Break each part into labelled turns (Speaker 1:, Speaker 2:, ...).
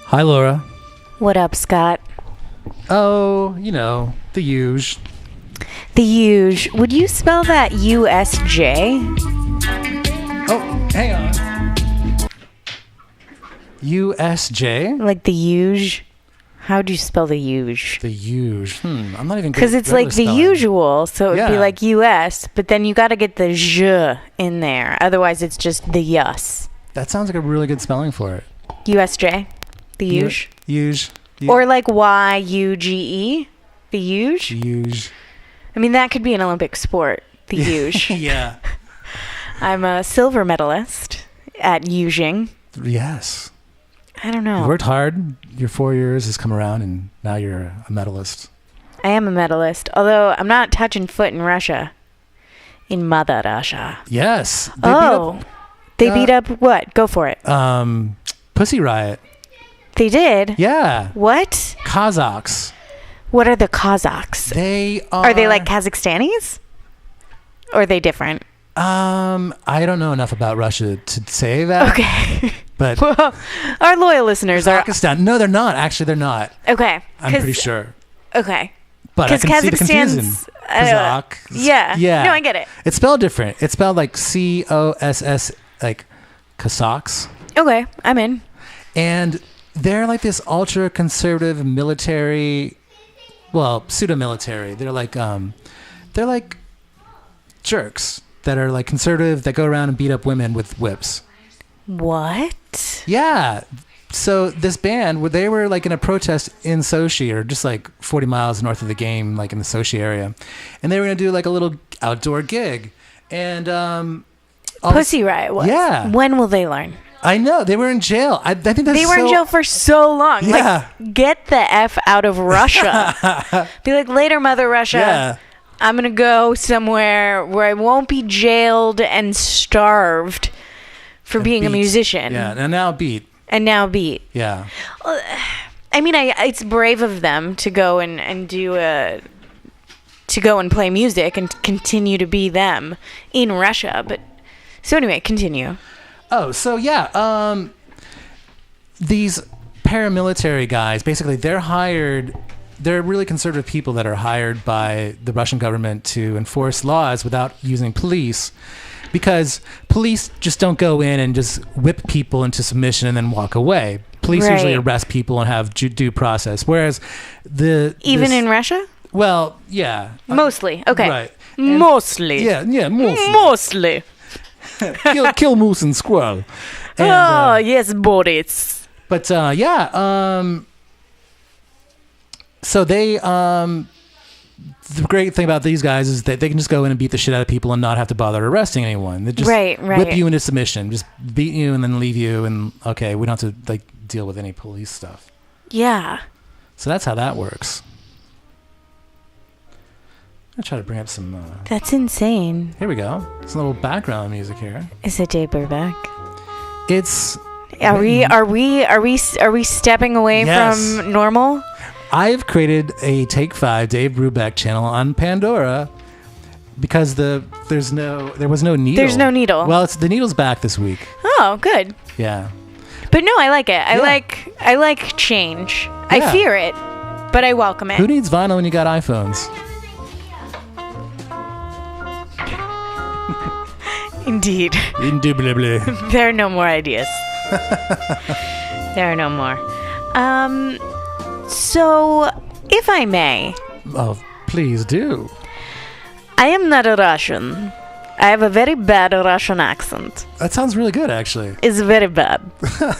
Speaker 1: Hi, Laura.
Speaker 2: What up, Scott?
Speaker 1: Oh, you know, the huge.
Speaker 2: The huge. Would you spell that USJ?
Speaker 1: Oh, hang on. USJ?
Speaker 2: Like the huge? How'd you spell the huge?
Speaker 1: The huge. I'm not even good.
Speaker 2: Because it's like the usual, so it would be like US, but then you got to get the j in there. Otherwise, it's just the yus.
Speaker 1: That sounds like a really good spelling for it.
Speaker 2: USJ? The huge?
Speaker 1: Huge.
Speaker 2: Or like YUGE? The huge?
Speaker 1: Huge.
Speaker 2: I mean, that could be an Olympic sport. The huge.
Speaker 1: Yeah.
Speaker 2: I'm a silver medalist at Yujing.
Speaker 1: Yes.
Speaker 2: I don't know.
Speaker 1: You worked hard. Your 4 years has come around, and now you're a medalist.
Speaker 2: I am a medalist, although I'm not touching foot in Russia. In Mother Russia.
Speaker 1: Yes.
Speaker 2: They beat up what? Go for it.
Speaker 1: Pussy Riot.
Speaker 2: They did?
Speaker 1: Yeah.
Speaker 2: What?
Speaker 1: Kazakhs.
Speaker 2: What are the Kazakhs? Are they like Kazakhstanis? Or are they different?
Speaker 1: I don't know enough about Russia to say that.
Speaker 2: Okay.
Speaker 1: But
Speaker 2: well, our loyal listeners are...
Speaker 1: Kazakhstan. No, they're not. Actually, they're not.
Speaker 2: Okay.
Speaker 1: I'm pretty sure.
Speaker 2: Okay.
Speaker 1: But I can see the confusion.
Speaker 2: Kazakh. Yeah. No, I get it.
Speaker 1: It's spelled different. It's spelled like COSS, like Cossacks.
Speaker 2: Okay, I'm in.
Speaker 1: And they're like this ultra conservative military, well, pseudo military. They're like jerks that are like conservative that go around and beat up women with whips.
Speaker 2: What?
Speaker 1: Yeah. So this band, they were like in a protest in Sochi, or just like 40 miles north of the game, like in the Sochi area, and they were gonna do like a little outdoor gig, and
Speaker 2: Pussy Riot was.
Speaker 1: Yeah.
Speaker 2: When will they learn?
Speaker 1: I know, they were in jail. I think that's
Speaker 2: they were in jail for so long.
Speaker 1: Yeah.
Speaker 2: Like, get the F out of Russia. Be like, later, Mother Russia. Yeah. I'm gonna go somewhere where I won't be jailed and starved for being a musician.
Speaker 1: Yeah, and now beat.
Speaker 2: Yeah. I mean, it's brave of them to go and play music and continue to be them in Russia. But so anyway, continue.
Speaker 1: Oh, so yeah, these paramilitary guys, basically, they're hired. They're really conservative people that are hired by the Russian government to enforce laws without using police. Because police just don't go in and just whip people into submission and then walk away. Police usually arrest people and have due process. Whereas
Speaker 2: in Russia?
Speaker 1: Well, yeah.
Speaker 2: Mostly. Okay.
Speaker 1: Right.
Speaker 2: Mostly.
Speaker 1: Yeah, mostly.
Speaker 2: Mostly.
Speaker 1: kill moose and squirrel.
Speaker 2: And, yes, Boris.
Speaker 1: But so they the great thing about these guys is that they can just go in and beat the shit out of people and not have to bother arresting anyone. They just whip you into submission, just beat you and then leave you, and okay, we don't have to like deal with any police stuff.
Speaker 2: Yeah.
Speaker 1: So that's how that works. I'm gonna try to bring up some.
Speaker 2: That's insane.
Speaker 1: Here we go. Some little background music here.
Speaker 2: Is it Dave Brubeck?
Speaker 1: It's.
Speaker 2: Are we stepping away from normal?
Speaker 1: I've created a Take 5 Dave Brubeck channel on Pandora because there was no needle.
Speaker 2: There's no needle.
Speaker 1: Well, the needle's back this week.
Speaker 2: Oh, good.
Speaker 1: Yeah.
Speaker 2: But no, I like it. I like change. Yeah. I fear it, but I welcome it.
Speaker 1: Who needs vinyl when you got iPhones?
Speaker 2: Indeed.
Speaker 1: Indubitably.
Speaker 2: There are no more ideas. There are no more. So, if I may...
Speaker 1: Oh, please do.
Speaker 2: I am not a Russian. I have a very bad Russian accent.
Speaker 1: That sounds really good, actually.
Speaker 2: It's very bad.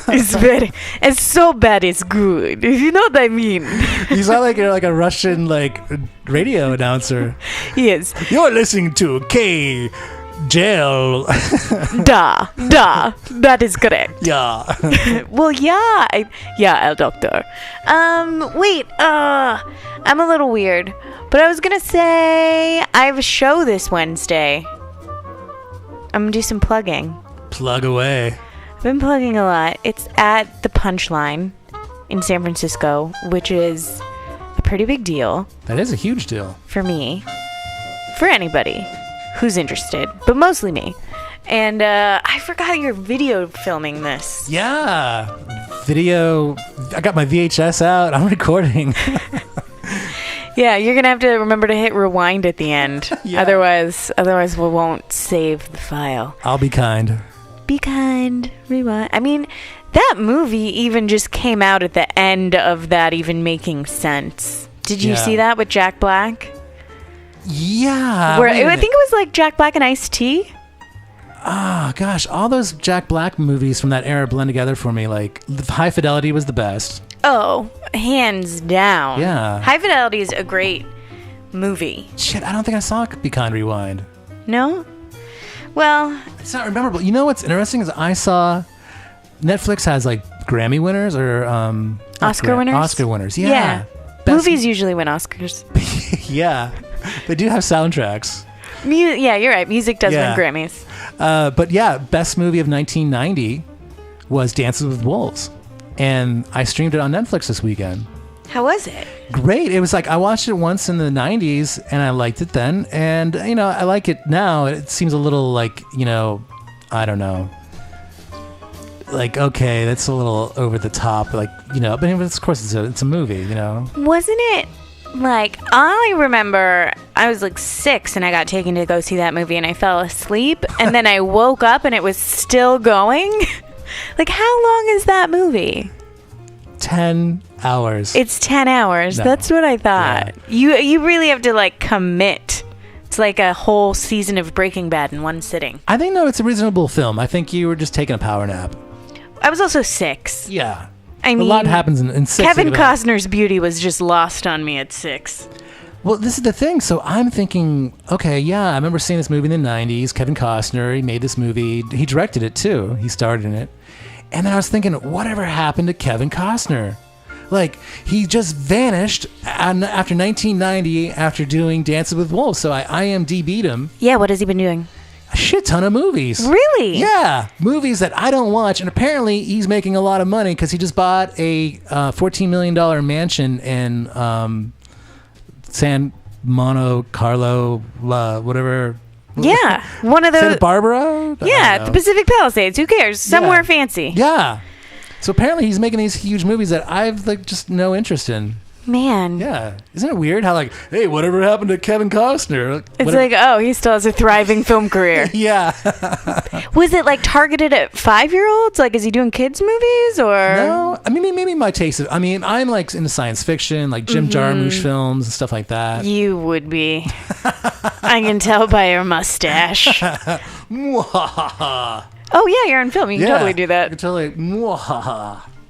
Speaker 2: It's so bad it's good. You know what I mean?
Speaker 1: You sound like you're like a Russian radio announcer.
Speaker 2: Yes.
Speaker 1: You're listening to K... Jail.
Speaker 2: That is correct.
Speaker 1: Yeah.
Speaker 2: Well, yeah, doctor. Wait, I'm a little weird, but I was gonna say I have a show this Wednesday. I'm gonna do some plugging.
Speaker 1: Plug away.
Speaker 2: I've been plugging a lot. It's at the Punchline in San Francisco, which is a pretty big deal.
Speaker 1: That is a huge deal.
Speaker 2: For me. For anybody who's interested, but mostly me. And I forgot you're video filming this.
Speaker 1: Yeah. video. I got my VHS out. I'm recording.
Speaker 2: Yeah, you're gonna have to remember to hit rewind at the end.
Speaker 1: Yeah.
Speaker 2: Otherwise we won't save the file.
Speaker 1: I'll be kind.
Speaker 2: Be kind. Rewind. I mean, that movie even just came out at the end of that even making sense. Did you see that with Jack Black?
Speaker 1: Yeah.
Speaker 2: I think it was like Jack Black and Ice-T.
Speaker 1: Oh, gosh. All those Jack Black movies from that era blend together for me. Like, High Fidelity was the best.
Speaker 2: Oh, hands down.
Speaker 1: Yeah.
Speaker 2: High Fidelity is a great movie.
Speaker 1: Shit, I don't think I saw Be Kind Rewind.
Speaker 2: No? Well...
Speaker 1: It's not memorable. You know what's interesting is I saw... Netflix has, like, Grammy winners or...
Speaker 2: Oscar winners?
Speaker 1: Oscar winners, yeah.
Speaker 2: Movies usually win Oscars.
Speaker 1: Yeah. They do have soundtracks.
Speaker 2: Yeah, you're right. Music does win Grammys.
Speaker 1: But yeah, best movie of 1990 was Dances with Wolves. And I streamed it on Netflix this weekend.
Speaker 2: How was it?
Speaker 1: Great. It was like, I watched it once in the 90s and I liked it then. And, you know, I like it now. It seems a little like, you know, I don't know. Like, okay, that's a little over the top. Like, you know, but of course it's a movie, you know.
Speaker 2: Wasn't it like, I remember I was like 6 and I got taken to go see that movie and I fell asleep and then I woke up and it was still going? Like, how long is that movie?
Speaker 1: 10 hours.
Speaker 2: It's 10 hours. No. That's what I thought. Yeah. You really have to like commit. It's like a whole season of Breaking Bad in one sitting.
Speaker 1: I think, no, it's a reasonable film. I think you were just taking a power nap.
Speaker 2: I was also 6.
Speaker 1: Yeah.
Speaker 2: I mean,
Speaker 1: a lot happens in 6.
Speaker 2: Kevin Costner's beauty was just lost on me at 6.
Speaker 1: Well, this is the thing. So I'm thinking, okay, yeah, I remember seeing this movie in the 90s. Kevin Costner, he made this movie. He directed it, too. He starred in it. And then I was thinking, whatever happened to Kevin Costner? Like, he just vanished after 1990 after doing Dances with Wolves. So I IMDb'd him.
Speaker 2: Yeah, what has he been doing?
Speaker 1: A shit ton of movies.
Speaker 2: Really?
Speaker 1: Yeah. Movies that I don't watch. And apparently he's making a lot of money because he just bought a $14 million mansion in San Mono Carlo, whatever.
Speaker 2: Yeah. One of those.
Speaker 1: Santa Barbara?
Speaker 2: Yeah, the Pacific Palisades. Who cares? Somewhere fancy.
Speaker 1: Yeah. So apparently he's making these huge movies that I've like just no interest in.
Speaker 2: Man.
Speaker 1: Yeah. Isn't it weird how like, hey, whatever happened to Kevin Costner?
Speaker 2: It's like, oh, he still has a thriving film career.
Speaker 1: Yeah.
Speaker 2: Was it like targeted at 5-year-olds? Like, is he doing kids movies or?
Speaker 1: No. I mean, maybe my taste. I'm like into science fiction, like Jim Jarmusch films and stuff like that.
Speaker 2: You would be. I can tell by your mustache. Oh, yeah, you're on film. You can totally do that.
Speaker 1: I can totally.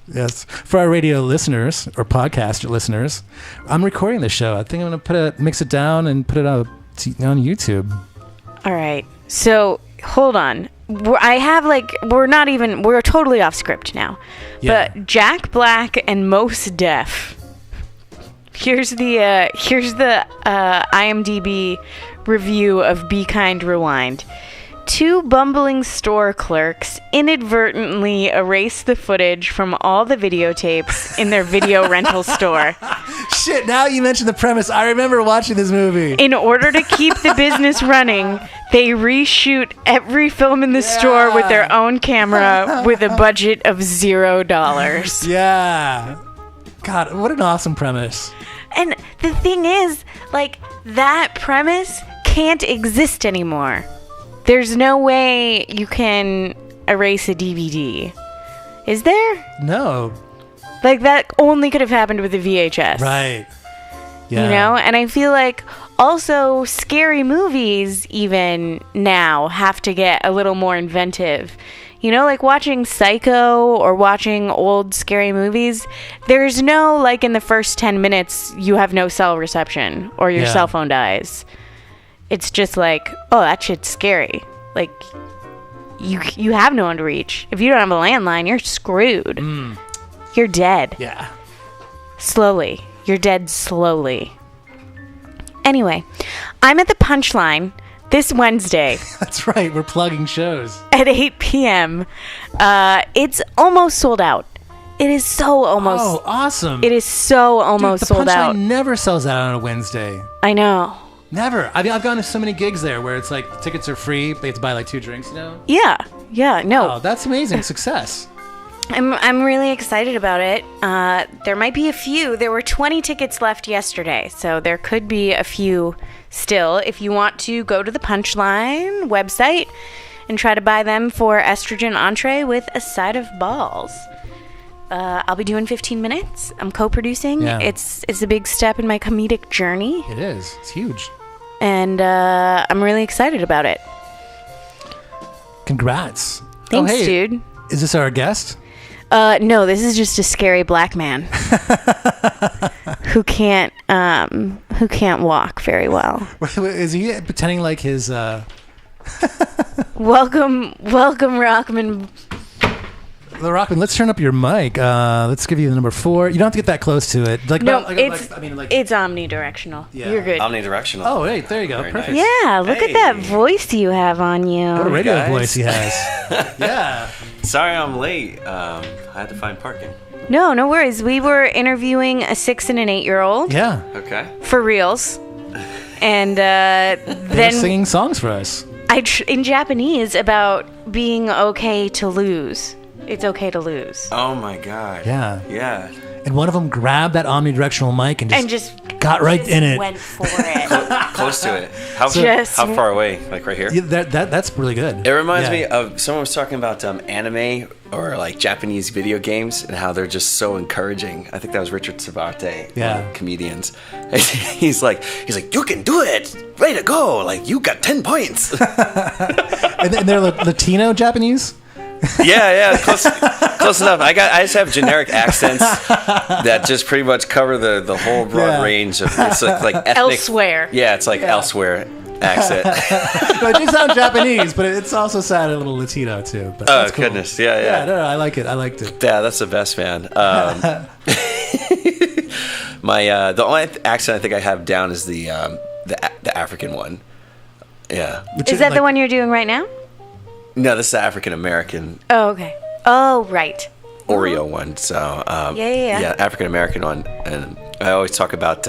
Speaker 1: Yes. For our radio listeners or podcast listeners, I'm recording the show. I think I'm going to mix it down and put it on YouTube.
Speaker 2: All right. So, hold on. We're totally off script now. Yeah. But Jack Black and Mos Def. Here's the IMDb review of Be Kind Rewind. 2 bumbling store clerks inadvertently erase the footage from all the videotapes in their video rental store.
Speaker 1: Shit, now you mentioned the premise. I remember watching this movie.
Speaker 2: In order to keep the business running, they reshoot every film in the store with their own camera with a budget of $0.
Speaker 1: Yeah. God, what an awesome premise.
Speaker 2: And the thing is, like, that premise can't exist anymore. There's no way you can erase a DVD. Is there?
Speaker 1: No.
Speaker 2: Like, that only could have happened with a VHS.
Speaker 1: Right. Yeah.
Speaker 2: You know? And I feel like also scary movies even now have to get a little more inventive. You know, like watching Psycho or watching old scary movies, there's no, like, in the first 10 minutes, you have no cell reception or your cell phone dies. It's just like, oh, that shit's scary. Like, you have no one to reach. If you don't have a landline, you're screwed. You're dead.
Speaker 1: Yeah.
Speaker 2: Slowly. You're dead slowly. Anyway, I'm at the Punchline this Wednesday.
Speaker 1: That's right. We're plugging shows.
Speaker 2: At 8 p.m. It's almost sold out. It is so almost.
Speaker 1: Oh, awesome.
Speaker 2: It is so almost sold out.
Speaker 1: The Punchline never sells out on a Wednesday.
Speaker 2: I know.
Speaker 1: Never. I mean, I've gone to so many gigs there where it's like tickets are free, but you have to buy like 2 drinks, you know?
Speaker 2: Yeah. Yeah. No.
Speaker 1: Oh, that's amazing. Success.
Speaker 2: I'm really excited about it. There might be a few. There were 20 tickets left yesterday, so there could be a few still. If you want to go to the Punchline website and try to buy them for estrogen entree with a side of balls. I'll be doing 15 minutes. I'm co-producing.
Speaker 1: Yeah.
Speaker 2: It's a big step in my comedic journey.
Speaker 1: It is. It's huge.
Speaker 2: And I'm really excited about it.
Speaker 1: Congrats.
Speaker 2: Thanks,
Speaker 1: hey,
Speaker 2: dude.
Speaker 1: Is this our guest?
Speaker 2: No, this is just a scary black man who can't walk very well.
Speaker 1: Is he pretending like his?
Speaker 2: Welcome, Rockman.
Speaker 1: The Rockman, let's turn up your mic. Let's give you the number 4. You don't have to get that close to it.
Speaker 2: It's omnidirectional.
Speaker 1: Yeah.
Speaker 2: You're good.
Speaker 3: Omnidirectional.
Speaker 1: Oh, wait, there you go.
Speaker 3: Very
Speaker 1: Perfect.
Speaker 3: nice.
Speaker 2: Yeah, look at that voice you have on you.
Speaker 1: What a radio
Speaker 3: guys.
Speaker 1: voice he has. Yeah.
Speaker 3: Sorry I'm late. I had to find parking.
Speaker 2: No worries. We were interviewing a 6 and an 8-year-old
Speaker 1: Yeah.
Speaker 3: Okay.
Speaker 2: for reals, and
Speaker 1: They're
Speaker 2: then
Speaker 1: singing songs for us.
Speaker 2: in Japanese about being okay to lose. It's okay to lose.
Speaker 3: Oh my god.
Speaker 1: Yeah.
Speaker 3: Yeah.
Speaker 1: And one of them grabbed that omnidirectional mic and just got right
Speaker 2: just
Speaker 1: in it.
Speaker 2: Went for it.
Speaker 3: Close to it. How
Speaker 2: Just-
Speaker 3: how far away? Like right here?
Speaker 1: Yeah, that's really good.
Speaker 3: It reminds
Speaker 1: Yeah.
Speaker 3: me of someone was talking about anime or like Japanese video games and how they're just so encouraging. I think that was Richard Savate, one
Speaker 1: Yeah.
Speaker 3: of the comedians. He's like, you can do it. Way to go! Like you got 10 points.
Speaker 1: And they're Latino Japanese?
Speaker 3: Yeah, close enough. I just have generic accents that just pretty much cover the whole broad range of it's like ethnic.
Speaker 2: Elsewhere.
Speaker 3: Yeah, it's like elsewhere accent.
Speaker 1: No, it did sound Japanese, but it's also sounded a little Latino too. But
Speaker 3: Oh
Speaker 1: that's cool.
Speaker 3: goodness, yeah.
Speaker 1: No, I like it. I liked it.
Speaker 3: Yeah, that's the best, man. My the only accent I think I have down is the African one. Yeah.
Speaker 1: Which
Speaker 2: Is that the
Speaker 1: like-
Speaker 2: one you're doing right now?
Speaker 3: No, this is the African American
Speaker 2: Oh, okay. Oh, right.
Speaker 3: Oreo one. So
Speaker 2: Yeah.
Speaker 3: African American one, and I always talk about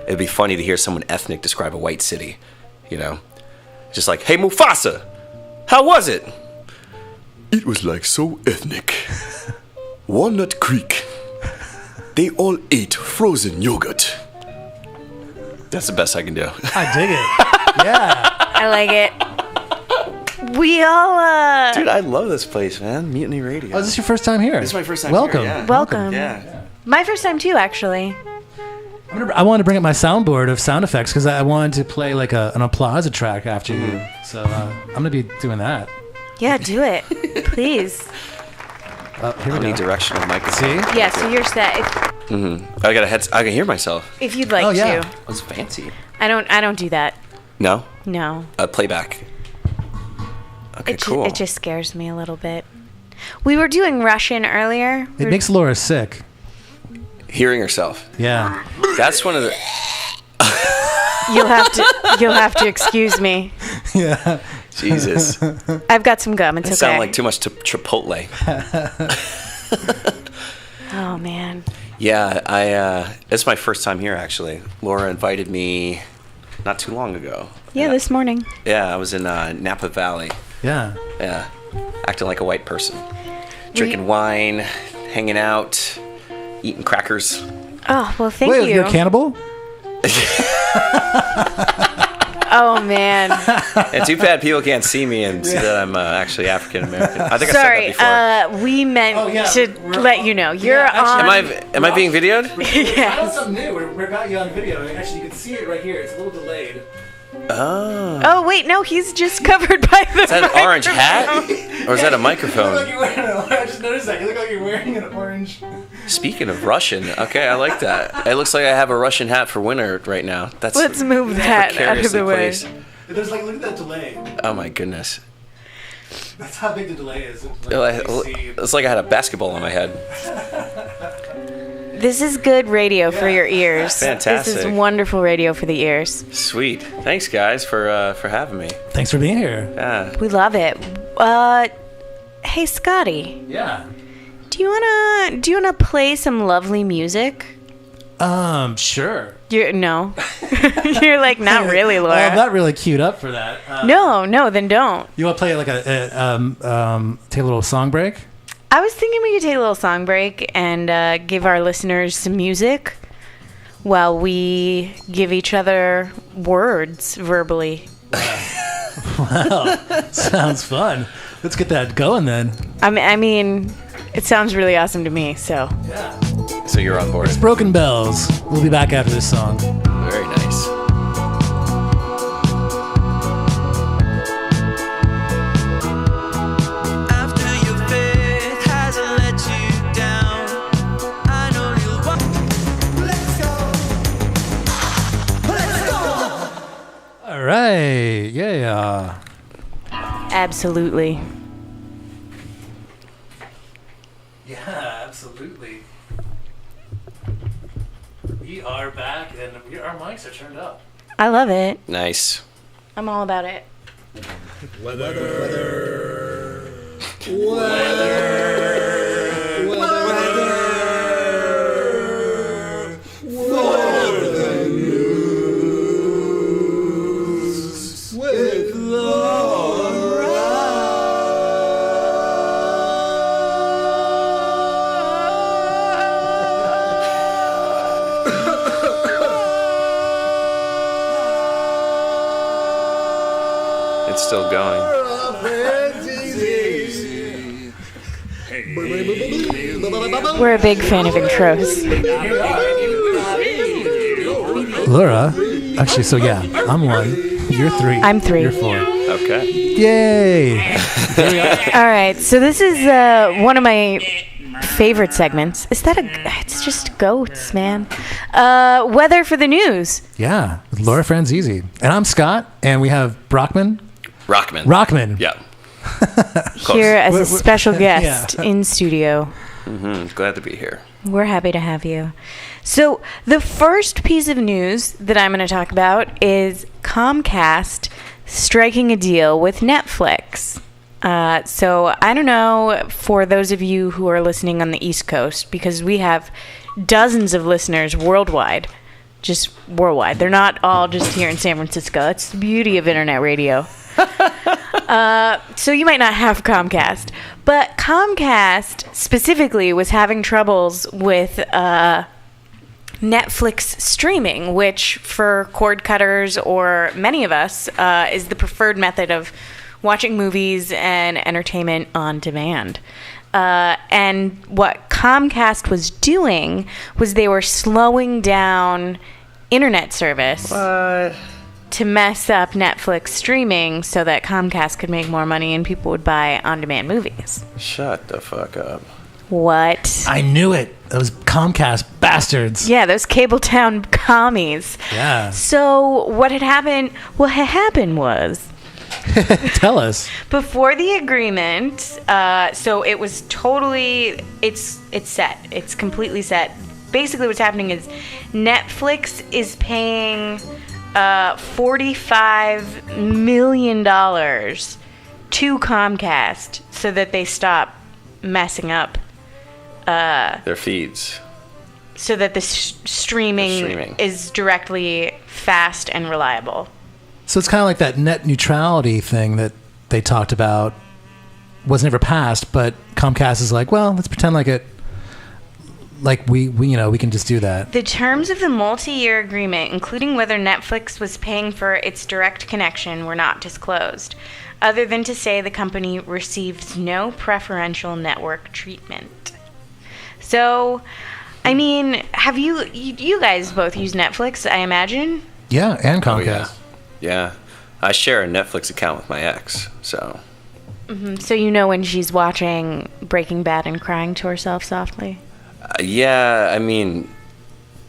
Speaker 3: it'd be funny to hear someone ethnic describe a white city, you know, just like, hey Mufasa, how was it? It was like so ethnic. Walnut Creek. They all ate frozen yogurt. That's the best I can do.
Speaker 1: I dig it. Yeah.
Speaker 2: I like it. We all,
Speaker 3: Dude, I love this place, man. Mutiny Radio.
Speaker 1: Oh, is this your first time here?
Speaker 3: This is my first time
Speaker 1: Welcome.
Speaker 3: here, yeah.
Speaker 2: Welcome.
Speaker 3: Yeah.
Speaker 2: My first time too, actually.
Speaker 1: I wanted to bring up my soundboard of sound effects because I wanted to play like an applause track after you. So I'm going to be doing that.
Speaker 2: Yeah, do it. Please.
Speaker 1: Here we go.
Speaker 3: Omnidirectional mic.
Speaker 1: See?
Speaker 2: Yeah, so you're set.
Speaker 3: I got a head. I can hear myself.
Speaker 2: If you'd like
Speaker 1: Oh, yeah.
Speaker 2: to.
Speaker 3: That's fancy.
Speaker 2: I don't do that.
Speaker 3: No?
Speaker 2: No.
Speaker 3: Playback. Okay, cool.
Speaker 2: It just scares me a little bit. We were doing Russian earlier.
Speaker 1: It makes Laura sick.
Speaker 3: Hearing herself.
Speaker 1: Yeah.
Speaker 3: That's one of the.
Speaker 2: You'll have to excuse me.
Speaker 1: Yeah.
Speaker 3: Jesus.
Speaker 2: I've got some gum. It's
Speaker 3: It
Speaker 2: okay.
Speaker 3: sounded like too much Chipotle.
Speaker 2: Oh man.
Speaker 3: Yeah, it's my first time here actually. Laura invited me not too long ago.
Speaker 2: Yeah, this morning.
Speaker 3: Yeah, I was in Napa Valley.
Speaker 1: Yeah.
Speaker 3: Yeah, acting like a white person, drinking wine, hanging out, eating crackers.
Speaker 2: Oh well, thank
Speaker 1: Wait,
Speaker 2: you.
Speaker 1: you're a cannibal?
Speaker 2: Oh man.
Speaker 3: And too bad people can't see me and see that I'm actually African American. I think
Speaker 2: Sorry.
Speaker 3: I said that before.
Speaker 2: We meant to let you know you're
Speaker 1: actually-
Speaker 2: on.
Speaker 3: Am I being videoed?
Speaker 1: That's something new. We got you on video. Actually, you can see it right here. It's a little delayed.
Speaker 2: Oh wait, no, he's just covered by the.
Speaker 3: Is that an orange hat? Or is that a
Speaker 1: You look like
Speaker 3: microphone?
Speaker 1: you're wearing I just noticed that. You look like you're wearing an orange.
Speaker 3: Speaking of Russian, okay, I like that. It looks like I have a Russian hat for winter right now. That's
Speaker 2: Let's move that out of the
Speaker 3: precariously
Speaker 2: way.
Speaker 3: placed.
Speaker 1: There's like, look at that delay.
Speaker 3: Oh my goodness.
Speaker 1: That's how big the delay is. Like, you see-
Speaker 3: It's like I had a basketball on my head.
Speaker 2: This is good radio for your ears.
Speaker 3: Fantastic.
Speaker 2: This is wonderful radio for the ears.
Speaker 3: Sweet. Thanks, guys, for having me.
Speaker 1: Thanks for being here.
Speaker 3: Yeah.
Speaker 2: We love it. Hey Scotty,
Speaker 1: Yeah.
Speaker 2: do you wanna play some lovely music?
Speaker 1: Sure.
Speaker 2: You're no. You're like not really, Laura.
Speaker 1: Well, I'm not really queued up for that.
Speaker 2: No, then don't.
Speaker 1: You want to play like take a little song break?
Speaker 2: I was thinking we could take a little song break and give our listeners some music while we give each other words verbally.
Speaker 1: Wow, sounds fun. Let's get that going then.
Speaker 2: I mean, it sounds really awesome to me, so.
Speaker 1: Yeah.
Speaker 3: So you're on board.
Speaker 1: It's Broken Bells. We'll be back after this song.
Speaker 3: Very nice.
Speaker 4: After your faith hasn't let you down, I know you'll walk. Let's go. Let's go.
Speaker 1: All right. Yeah.
Speaker 2: Absolutely.
Speaker 1: Yeah, absolutely. We are back, and our mics are turned up.
Speaker 2: I love it.
Speaker 3: Nice.
Speaker 2: I'm all about it.
Speaker 3: It's still going.
Speaker 2: We're a big fan of intros.
Speaker 1: Laura, actually, so yeah, I'm 1. You're 3.
Speaker 2: I'm 3.
Speaker 1: You're 4.
Speaker 3: Okay.
Speaker 1: Yay!
Speaker 2: All right, so this is one of my favorite segments. Is that it's just goats, man. Weather for the news.
Speaker 1: Yeah, with Laura Franzese. And I'm Scott, and we have Rockman.
Speaker 3: Rockman. Yeah.
Speaker 2: Here as a special guest in studio.
Speaker 3: Glad to be here.
Speaker 2: We're happy to have you. So the first piece of news that I'm going to talk about is Comcast striking a deal with Netflix. So I don't know for those of you who are listening on the East Coast, because we have dozens of listeners worldwide, just worldwide. They're not all just here in San Francisco. That's the beauty of internet radio. So you might not have Comcast, but Comcast specifically was having troubles with Netflix streaming, which for cord cutters or many of us is the preferred method of watching movies and entertainment on demand. And what Comcast was doing was they were slowing down internet service to mess up Netflix streaming so that Comcast could make more money and people would buy on-demand movies.
Speaker 3: Shut the fuck up.
Speaker 2: What?
Speaker 1: I knew it. Those Comcast bastards.
Speaker 2: Yeah, those Cabletown commies.
Speaker 1: Yeah.
Speaker 2: So what had happened was
Speaker 1: Tell us.
Speaker 2: before the agreement, so it was totally, it's set. It's completely set. Basically what's happening is Netflix is paying $45 million to Comcast so that they stop messing up
Speaker 3: Their feeds.
Speaker 2: so that the streaming is directly fast and reliable.
Speaker 1: So it's kind of like that net neutrality thing that they talked about was never passed, but Comcast is like, well, let's pretend like we can just do that.
Speaker 2: The terms of the multi-year agreement, including whether Netflix was paying for its direct connection, were not disclosed, other than to say the company receives no preferential network treatment. So, I mean, have you guys both use Netflix, I imagine?
Speaker 1: Yeah, and Comcast.
Speaker 3: Oh, yeah. Yeah. I share a Netflix account with my ex, so.
Speaker 2: So you know when she's watching Breaking Bad and crying to herself softly?
Speaker 3: Yeah, I mean,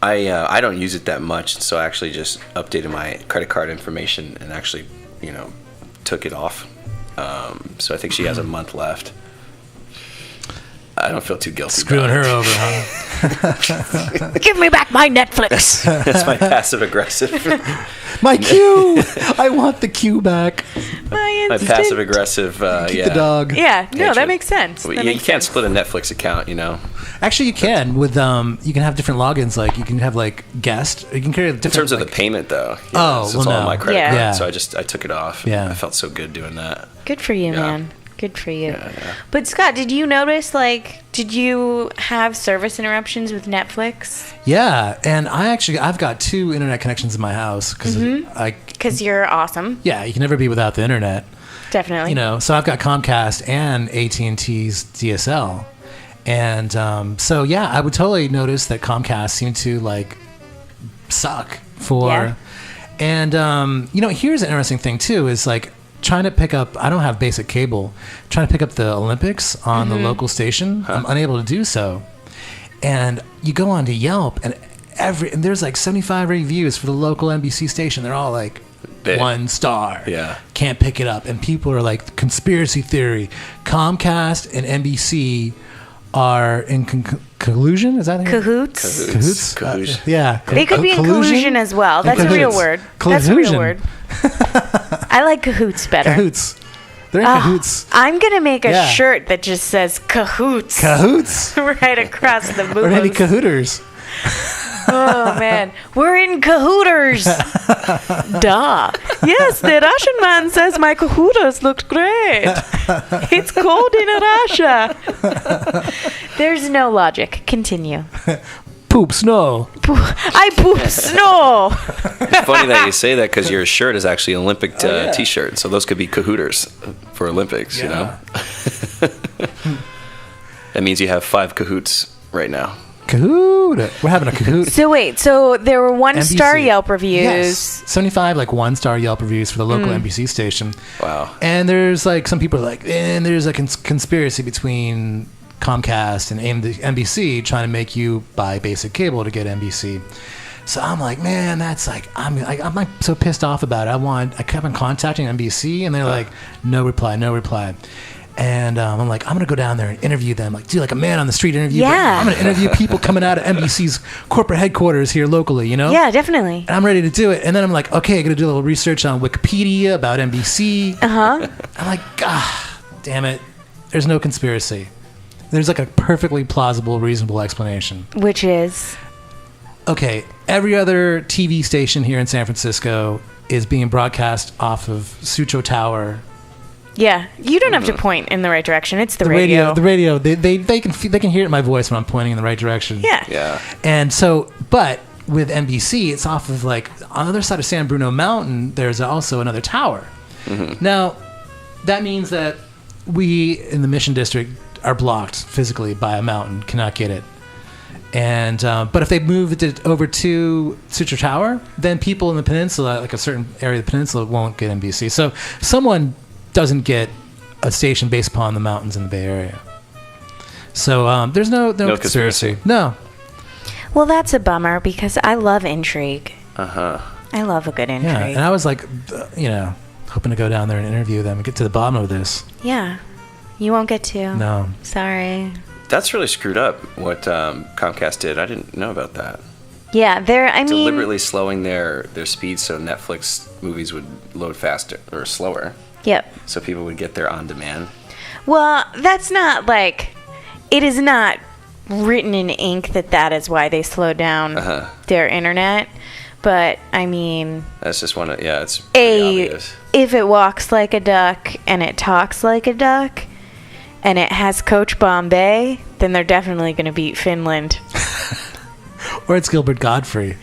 Speaker 3: I don't use it that much, so I actually just updated my credit card information and actually, took it off. So I think she has a month left. I don't feel too guilty.
Speaker 1: Screwing her over, huh?
Speaker 2: Give me back my Netflix!
Speaker 3: That's my passive aggressive.
Speaker 1: My Q! I want the Q back.
Speaker 2: My
Speaker 3: My
Speaker 2: instant.
Speaker 3: passive aggressive.
Speaker 1: Keep the dog.
Speaker 2: Yeah, no,
Speaker 3: Hatred.
Speaker 2: that makes sense.
Speaker 3: Well,
Speaker 2: That
Speaker 3: you
Speaker 2: makes
Speaker 3: can't
Speaker 2: sense.
Speaker 3: split a Netflix account,
Speaker 1: Actually, you can with you can have different logins. Like you can have like guest. You can carry different.
Speaker 3: In terms of the
Speaker 1: like,
Speaker 3: payment, though.
Speaker 1: Oh,
Speaker 3: it's
Speaker 1: well,
Speaker 3: all on
Speaker 1: no.
Speaker 3: my credit
Speaker 2: Yeah.
Speaker 3: card,
Speaker 1: Yeah.
Speaker 3: so I took it off.
Speaker 1: Yeah.
Speaker 3: I felt so good doing that.
Speaker 2: Good for you,
Speaker 3: Yeah.
Speaker 2: man. Good for you.
Speaker 3: Yeah.
Speaker 2: But Scott, did you notice, did you have service interruptions with Netflix?
Speaker 1: Yeah, and I've got 2 internet connections in my house because
Speaker 2: Because you're awesome.
Speaker 1: yeah, you can never be without the internet.
Speaker 2: Definitely.
Speaker 1: So I've got Comcast and AT&T's DSL, and so yeah, I would totally notice that Comcast seemed to suck for.
Speaker 2: Yeah.
Speaker 1: And here's an interesting thing too is trying to pick up. I don't have basic cable. Trying to pick up the Olympics on the local station. I'm unable to do so. And you go on to Yelp, and there's 75 reviews for the local NBC station. They're all
Speaker 3: Big.
Speaker 1: 1 star.
Speaker 3: Yeah.
Speaker 1: Can't pick it up. And people are conspiracy theory. Comcast and NBC are in collusion. Is that it?
Speaker 2: Cahoots?
Speaker 1: Cahoots? Yeah.
Speaker 2: They could be in collusion as well. That's a real word. That's a real word. I like cahoots better.
Speaker 1: Cahoots. They're in cahoots.
Speaker 2: I'm going to make a
Speaker 1: Yeah.
Speaker 2: shirt that just says cahoots.
Speaker 1: Cahoots?
Speaker 2: Right across the
Speaker 1: Or maybe
Speaker 2: boobs.
Speaker 1: cahooters.
Speaker 2: Oh, man. We're in cahooters. Duh. Yes, the Russian man says my cahooters looked great. It's cold in Russia. There's no logic. Continue.
Speaker 1: Poop snow.
Speaker 2: I poop snow.
Speaker 3: It's funny that you say that because your shirt is actually an Olympic
Speaker 1: yeah.
Speaker 3: T-shirt, so those could be cahooters for Olympics. You know, that means you have 5 cahoots right now.
Speaker 1: Cahoot. We're having a cahoot.
Speaker 2: So wait, so there were 1-star
Speaker 1: NBC.
Speaker 2: Yelp reviews.
Speaker 1: Yes. 75 1-star Yelp reviews for the local NBC station.
Speaker 3: Wow.
Speaker 1: And there's some people are and there's a conspiracy between Comcast and NBC trying to make you buy basic cable to get NBC. So I'm man, that's I'm so pissed off about it. I kept on contacting NBC, and they're no reply. And I'm I'm gonna go down there and interview them, do a man on the street interview.
Speaker 2: Yeah.
Speaker 1: But I'm gonna interview people coming out of NBC's corporate headquarters here locally.
Speaker 2: Yeah, definitely.
Speaker 1: And I'm ready to do it. And then I'm okay, I gotta do a little research on Wikipedia about NBC. I'm damn it. There's no conspiracy. There's a perfectly plausible, reasonable explanation.
Speaker 2: Which is?
Speaker 1: Okay, every other TV station here in San Francisco is being broadcast off of Sutro Tower.
Speaker 2: Yeah, you don't have to point in the right direction. It's the radio.
Speaker 1: The radio. They can hear it in my voice when I'm pointing in the right direction.
Speaker 2: Yeah.
Speaker 3: Yeah.
Speaker 1: And so, but with NBC, it's off of on the other side of San Bruno Mountain. There's also another tower. Now, that means that we in the Mission District are blocked physically by a mountain, cannot get it. And but if they moved it over to Sutro Tower, then people in the peninsula, a certain area of the peninsula, won't get NBC. So someone doesn't get a station based upon the mountains in the Bay Area. So there's no conspiracy. No.
Speaker 2: Well, that's a bummer because I love intrigue.
Speaker 3: Uh-huh.
Speaker 2: I love a good intrigue.
Speaker 1: Yeah, and I was hoping to go down there and interview them and get to the bottom of this.
Speaker 2: Yeah. You won't get to.
Speaker 1: No.
Speaker 2: Sorry.
Speaker 3: That's really screwed up what Comcast did. I didn't know about that.
Speaker 2: Yeah,
Speaker 3: Deliberately slowing their speed so Netflix movies would load faster or slower.
Speaker 2: Yep.
Speaker 3: So people would get their on-demand.
Speaker 2: Well, that's not it is not written in ink that is why they slowed down their internet. But,
Speaker 3: That's just one of, it's pretty obvious.
Speaker 2: If it walks like a duck and it talks like a duck and it has Coach Bombay, then they're definitely going to beat Finland.
Speaker 1: Or it's Gilbert Godfrey.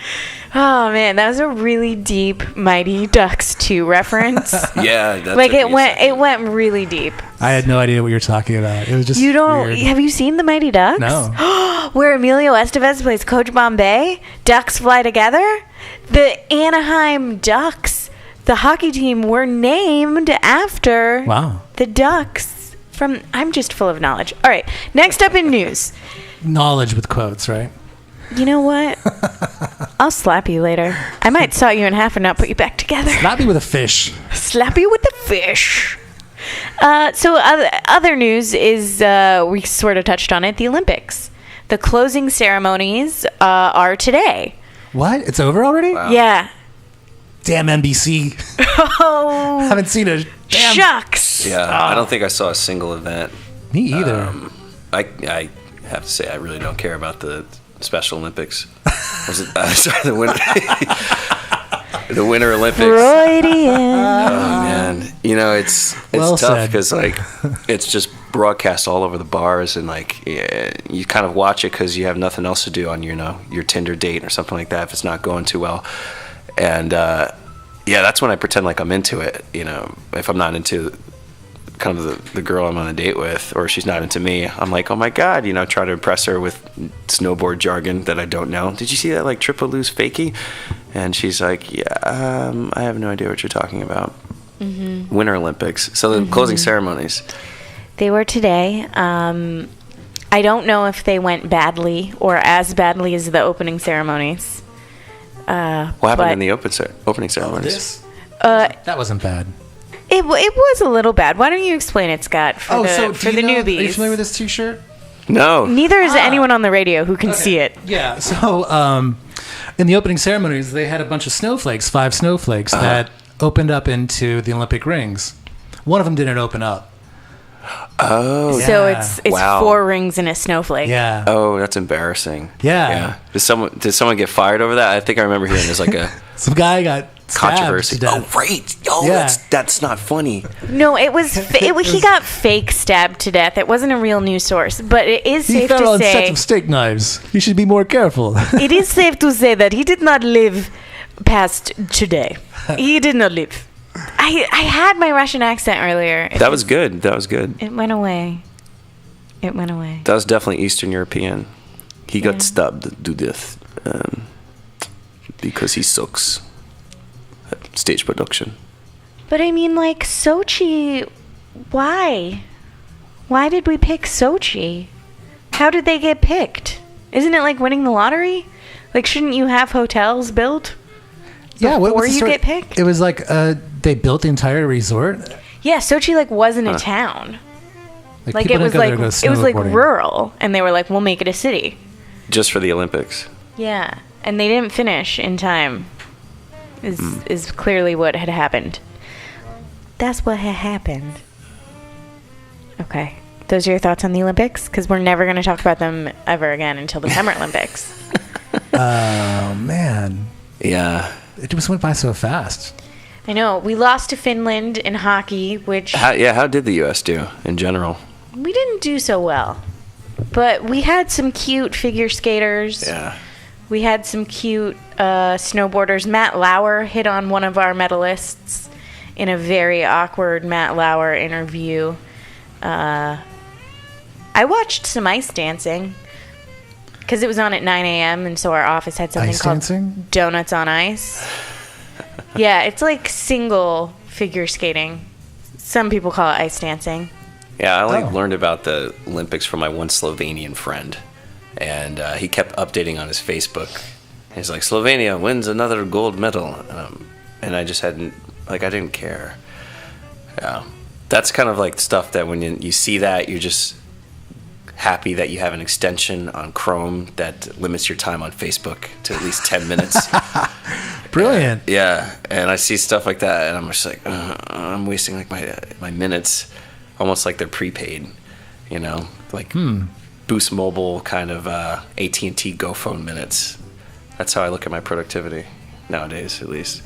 Speaker 2: Oh man, that was a really deep Mighty Ducks 2 reference.
Speaker 3: Yeah, that's
Speaker 2: it went really deep.
Speaker 1: I had no idea what you were talking about. It was just weird.
Speaker 2: Have you seen the Mighty Ducks?
Speaker 1: No.
Speaker 2: Where Emilio Estevez plays Coach Bombay? Ducks fly together? The Anaheim Ducks, the hockey team, were named after the Ducks from... I'm just full of knowledge. All right, next up in news.
Speaker 1: Knowledge with quotes, right?
Speaker 2: You know what? I'll slap you later. I might saw you in half and not put you back together.
Speaker 1: Slap me with a fish.
Speaker 2: Slap you with the fish. So other news is, we sort of touched on it, the Olympics. The closing ceremonies are today.
Speaker 1: What? It's over already?
Speaker 3: Wow.
Speaker 2: Yeah.
Speaker 1: Damn NBC.
Speaker 2: Oh.
Speaker 1: Haven't seen a damn...
Speaker 2: Shucks.
Speaker 3: Yeah, I don't think I saw a single event.
Speaker 1: Me either.
Speaker 3: I have to say, I really don't care about the Special Olympics. Was it? Sorry, the winter. The Winter Olympics.
Speaker 2: Freudian.
Speaker 3: Oh man, it's
Speaker 1: Well
Speaker 3: tough
Speaker 1: said.
Speaker 3: because like it's just broadcast all over the bars, and like you kind of watch it because you have nothing else to do on your Tinder date or something like that if it's not going too well, and that's when I pretend like I'm into it. If I'm not into kind of the girl I'm on a date with, or she's not into me, I'm like, oh my god, try to impress her with snowboard jargon that I don't know. Did you see that like triple loose fakie? And she's like, yeah, I have no idea what you're talking about. Mm-hmm. Winter Olympics. So the closing ceremonies.
Speaker 2: They were today. I don't know if they went badly or as badly as the opening ceremonies.
Speaker 3: What happened in the opening ceremonies?
Speaker 1: That wasn't bad.
Speaker 2: It was a little bad. Why don't you explain it, Scott, for the newbies?
Speaker 1: Are you familiar with this T-shirt?
Speaker 3: No.
Speaker 2: Neither is anyone on the radio who can see it.
Speaker 1: Yeah. So in the opening ceremonies, they had a bunch of snowflakes, 5 snowflakes that opened up into the Olympic rings. One of them didn't open up.
Speaker 3: Oh.
Speaker 2: So
Speaker 1: Yeah.
Speaker 2: it's
Speaker 3: Wow.
Speaker 2: 4 rings and a snowflake.
Speaker 1: Yeah.
Speaker 3: Oh, that's embarrassing.
Speaker 1: Yeah.
Speaker 3: Did someone get fired over that? I think I remember hearing there's like a
Speaker 1: Some guy got stabbed
Speaker 3: controversy.
Speaker 1: to death.
Speaker 3: Oh, right. Oh,
Speaker 1: Yeah.
Speaker 3: that's not funny.
Speaker 2: No, he got fake stabbed to death. It wasn't a real news source, but it is
Speaker 1: He
Speaker 2: safe
Speaker 1: fell
Speaker 2: to
Speaker 1: on sets
Speaker 2: say
Speaker 1: of steak knives. You should be more careful.
Speaker 2: it is safe to say that he did not live past today. He did not live. I had my Russian accent earlier.
Speaker 3: That was good.
Speaker 2: It went away.
Speaker 3: That was definitely Eastern European. He got stabbed to death because he sucks at stage production.
Speaker 2: But I mean, like, Sochi, why? Why did we pick Sochi? How did they get picked? Isn't it like winning the lottery? Like, shouldn't you have hotels built?
Speaker 1: Yeah, what was
Speaker 2: Before
Speaker 1: the
Speaker 2: you
Speaker 1: story?
Speaker 2: get picked?
Speaker 1: It was like they built the entire resort.
Speaker 2: Yeah, Sochi, like, wasn't a town. Like,
Speaker 1: people
Speaker 2: it was
Speaker 1: didn't go there
Speaker 2: like,
Speaker 1: to go
Speaker 2: it was like
Speaker 1: snowboarding.
Speaker 2: rural. And they were like, we'll make it a city.
Speaker 3: Just for the Olympics.
Speaker 2: Yeah. And they didn't finish in time. Is clearly what had happened. That's what had happened. Okay. Those are your thoughts on the Olympics? Because we're never going to talk about them ever again until the Summer Olympics.
Speaker 1: Oh man,
Speaker 3: Yeah.
Speaker 1: it just went by so fast.
Speaker 2: I know. We lost to Finland in hockey, which
Speaker 3: How did the U.S. do in general?
Speaker 2: we didn't do so well. But we had some cute figure skaters.
Speaker 3: Yeah.
Speaker 2: We had some cute snowboarders. Matt Lauer hit on one of our medalists in a very awkward Matt Lauer interview. I watched some ice dancing because it was on at 9 a.m. and so our office had something
Speaker 1: Ice
Speaker 2: called
Speaker 1: dancing?
Speaker 2: Donuts on Ice. Yeah, it's like single figure skating. Some people call it ice dancing.
Speaker 3: Yeah, I
Speaker 1: Oh.
Speaker 3: learned about the Olympics from my one Slovenian friend, and he kept updating on his Facebook. He's like, Slovenia wins another gold medal, and I just I didn't care. Yeah, that's kind of like stuff that when you see that, you're just happy that you have an extension on Chrome that limits your time on Facebook to at least 10 minutes.
Speaker 1: Brilliant.
Speaker 3: Yeah, and I see stuff like that, and I'm just like, I'm wasting like my minutes, almost like they're prepaid, like Boost Mobile kind of AT&T Go Phone minutes. That's how I look at my productivity nowadays, at least.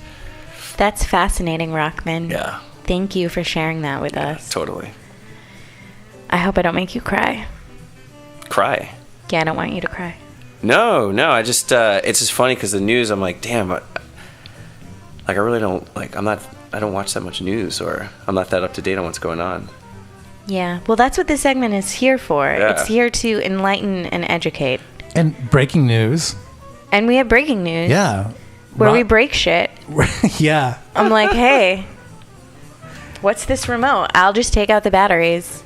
Speaker 2: That's fascinating, Rockman.
Speaker 3: Yeah,
Speaker 2: Thank you for sharing that with us.
Speaker 3: totally.
Speaker 2: I hope I don't make you cry.
Speaker 3: Cry.
Speaker 2: Yeah, I don't want you to cry.
Speaker 3: No, I just it's just funny because the news. I'm like, damn, I really don't I don't watch that much news, or I'm not that up to date on what's going on.
Speaker 2: Yeah, well, that's what this segment is here for.
Speaker 3: Yeah.
Speaker 2: It's here to enlighten and educate.
Speaker 1: And breaking news.
Speaker 2: And we have breaking news.
Speaker 1: Yeah.
Speaker 2: Where we
Speaker 1: Rock-
Speaker 2: break shit.
Speaker 1: Yeah.
Speaker 2: I'm like, hey, what's this remote? I'll just take out the batteries.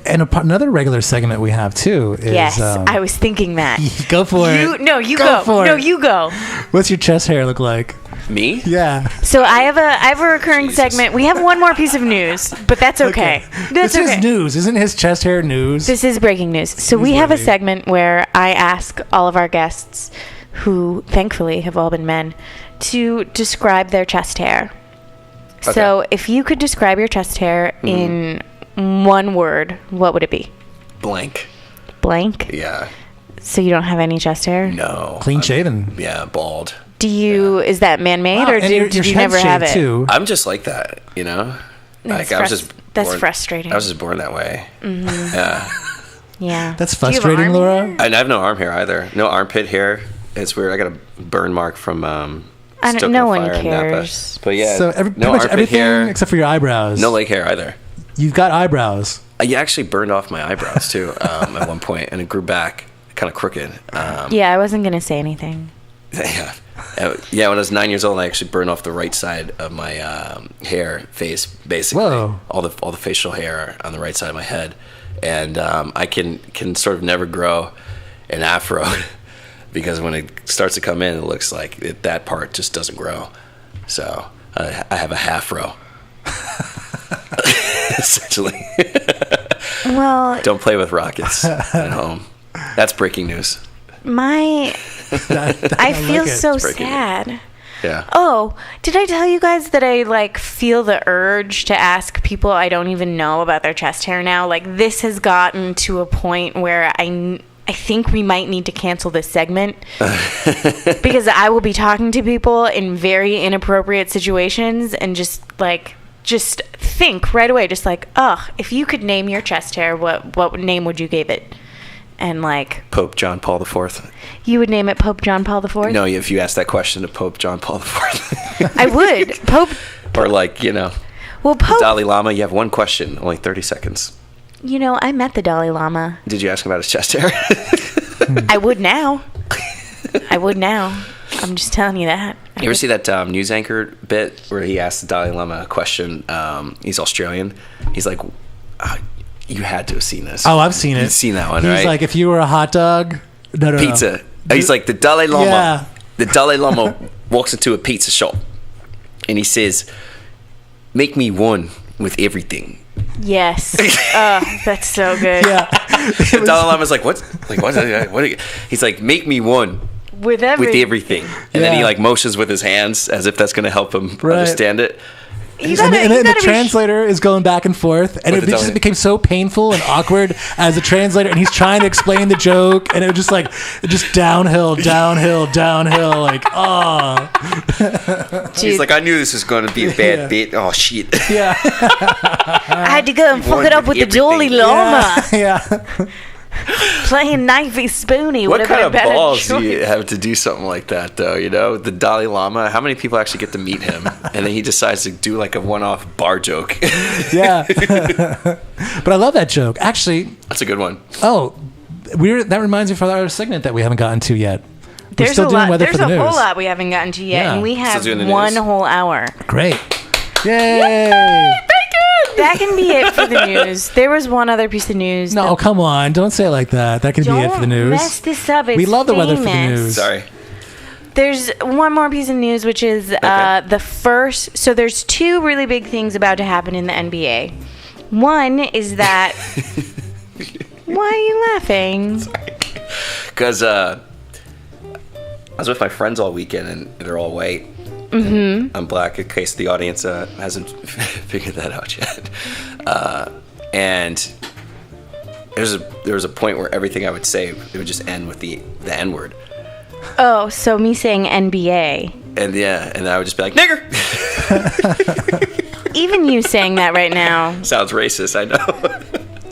Speaker 1: And another regular segment we have too is
Speaker 2: Yes, I was thinking that.
Speaker 1: go for
Speaker 2: You
Speaker 1: it.
Speaker 2: go.
Speaker 1: for
Speaker 2: No,
Speaker 1: it.
Speaker 2: you go.
Speaker 1: What's your chest hair look like?
Speaker 3: Me?
Speaker 1: Yeah.
Speaker 2: So I have a recurring
Speaker 3: Jesus.
Speaker 2: segment. We have one more piece of news, but that's okay. That's
Speaker 1: This
Speaker 2: okay.
Speaker 1: is news. Isn't his chest hair news?
Speaker 2: This is breaking news. So we have a segment where I ask all of our guests, who thankfully have all been men, to describe their chest hair. So if you could describe your chest hair in one word, what would it be?
Speaker 3: Blank.
Speaker 2: Blank?
Speaker 3: Yeah.
Speaker 2: So you don't have any chest hair?
Speaker 3: No.
Speaker 1: Clean shaven.
Speaker 3: Yeah, bald.
Speaker 2: Is that man-made,
Speaker 1: Wow,
Speaker 2: or
Speaker 1: and
Speaker 2: did you
Speaker 1: head's
Speaker 2: never have
Speaker 1: shaved,
Speaker 2: it?
Speaker 1: too.
Speaker 3: I'm just like that, you know.
Speaker 2: That's
Speaker 3: I was just
Speaker 2: that's
Speaker 3: born-
Speaker 2: frustrating.
Speaker 3: I was just born that way. Yeah.
Speaker 2: Yeah.
Speaker 1: That's
Speaker 2: Do you have
Speaker 1: frustrating,
Speaker 2: arm
Speaker 1: Laura.
Speaker 2: hair?
Speaker 3: And I have no arm hair either. No armpit hair. It's weird. I got a burn mark from stoking
Speaker 2: no
Speaker 3: a
Speaker 2: one
Speaker 3: fire in Napa.
Speaker 2: cares.
Speaker 3: But yeah,
Speaker 1: So pretty
Speaker 3: no
Speaker 1: much
Speaker 3: armpit
Speaker 1: everything
Speaker 3: hair,
Speaker 1: except for your eyebrows.
Speaker 3: no leg hair either.
Speaker 1: You've got eyebrows.
Speaker 3: You actually burned off my eyebrows too at one point, and it grew back kind of crooked.
Speaker 2: Yeah, I wasn't gonna say anything.
Speaker 3: Yeah. Yeah, when I was 9 years old, I actually burned off the right side of my face, basically.
Speaker 1: Whoa.
Speaker 3: All the facial hair on the right side of my head. And I can sort of never grow an afro because when it starts to come in, it looks like that part just doesn't grow. So I have a half-row, essentially.
Speaker 2: Well,
Speaker 3: Don't play with rockets at home. That's breaking news.
Speaker 2: I feel
Speaker 1: like it.
Speaker 2: so
Speaker 3: It's breaking
Speaker 2: sad.
Speaker 3: Yeah.
Speaker 2: Oh, did I tell you guys that I like feel the urge to ask people I don't even know about their chest hair now? Like this has gotten to a point where I think we might need to cancel this segment because I will be talking to people in very inappropriate situations and just think right away, just like, oh, if you could name your chest hair, what name would you give it? And like
Speaker 3: Pope John Paul IV.
Speaker 2: you would name it Pope John Paul IV?
Speaker 3: No, if you asked that question to Pope John Paul IV.
Speaker 2: I would. Pope.
Speaker 3: Or like,
Speaker 2: Well, Pope.
Speaker 3: Dalai Lama, you have one question, only 30 seconds.
Speaker 2: I met the Dalai Lama.
Speaker 3: Did you ask him about his chest hair?
Speaker 2: I would now. I'm just telling you that.
Speaker 3: You ever see that news anchor bit where he asked the Dalai Lama a question? He's Australian. He's like, you had to have seen this.
Speaker 1: Oh, I've seen it.
Speaker 3: You've seen that one,
Speaker 1: He's
Speaker 3: right?
Speaker 1: like, if you were a hot dog, no.
Speaker 3: Pizza. He's like, the Dalai Lama.
Speaker 1: Yeah.
Speaker 3: The Dalai Lama walks into a pizza shop and he says, make me one with everything.
Speaker 2: Yes. That's so good.
Speaker 1: Yeah.
Speaker 3: The Dalai Lama's like, what? Like, what? He's like, make me one
Speaker 2: With
Speaker 3: with everything. And then he
Speaker 1: Yeah.
Speaker 3: like motions with his hands as if that's going to help him
Speaker 1: Right.
Speaker 3: understand it.
Speaker 2: You
Speaker 1: And
Speaker 2: gotta,
Speaker 1: then
Speaker 2: you
Speaker 1: the
Speaker 2: gotta be
Speaker 1: translator is going back and forth, and
Speaker 3: With
Speaker 1: it
Speaker 3: the
Speaker 1: just
Speaker 3: Dalai-
Speaker 1: became so painful and awkward as a translator, and he's trying to explain the joke, and it was just downhill, like, oh.
Speaker 3: He's like, I knew this was going to be a bad bit. Oh, shit.
Speaker 1: Yeah.
Speaker 2: I had to go and fuck
Speaker 3: One
Speaker 2: it up with
Speaker 3: with
Speaker 2: the Dalai
Speaker 3: everything.
Speaker 2: Lama.
Speaker 1: Yeah.
Speaker 2: Playing knifey spoony would
Speaker 3: What
Speaker 2: have
Speaker 3: kind
Speaker 2: been a
Speaker 3: of
Speaker 2: better
Speaker 3: balls do
Speaker 2: choice.
Speaker 3: you have to do something like that, though? The Dalai Lama, how many people actually get to meet him? And then he decides to do like a one-off bar joke.
Speaker 1: Yeah. But I love that joke. Actually,
Speaker 3: That's a good one.
Speaker 1: that reminds me of our segment that we haven't gotten to yet. We're
Speaker 2: There's
Speaker 1: still
Speaker 2: a
Speaker 1: doing
Speaker 2: lot.
Speaker 1: weather
Speaker 2: There's
Speaker 1: for the
Speaker 2: a
Speaker 1: news.
Speaker 2: whole lot we haven't gotten to yet,
Speaker 1: Yeah.
Speaker 2: and we have
Speaker 3: doing the
Speaker 2: one
Speaker 3: news?
Speaker 2: whole hour.
Speaker 1: Great. Yay.
Speaker 2: That can be it for the news. There was one other piece of news.
Speaker 1: No, come on. Don't say it like that. That could be it for the
Speaker 2: Don't
Speaker 1: news.
Speaker 2: mess this up. It's
Speaker 1: We love the weather for the
Speaker 2: famous.
Speaker 1: news.
Speaker 3: Sorry.
Speaker 2: There's one more piece of news, which is the first. So there's two really big things about to happen in the NBA. One is that. Why are you laughing?
Speaker 3: Because I was with my friends all weekend, and they're all white. Mm-hmm. I'm black, in case the audience hasn't figured that out yet. And there was a point where everything I would say, it would just end with the N-word.
Speaker 2: Oh, so me saying NBA.
Speaker 3: And and I would just be like, nigger!
Speaker 2: Even you saying that right now,
Speaker 3: Sounds racist, I know.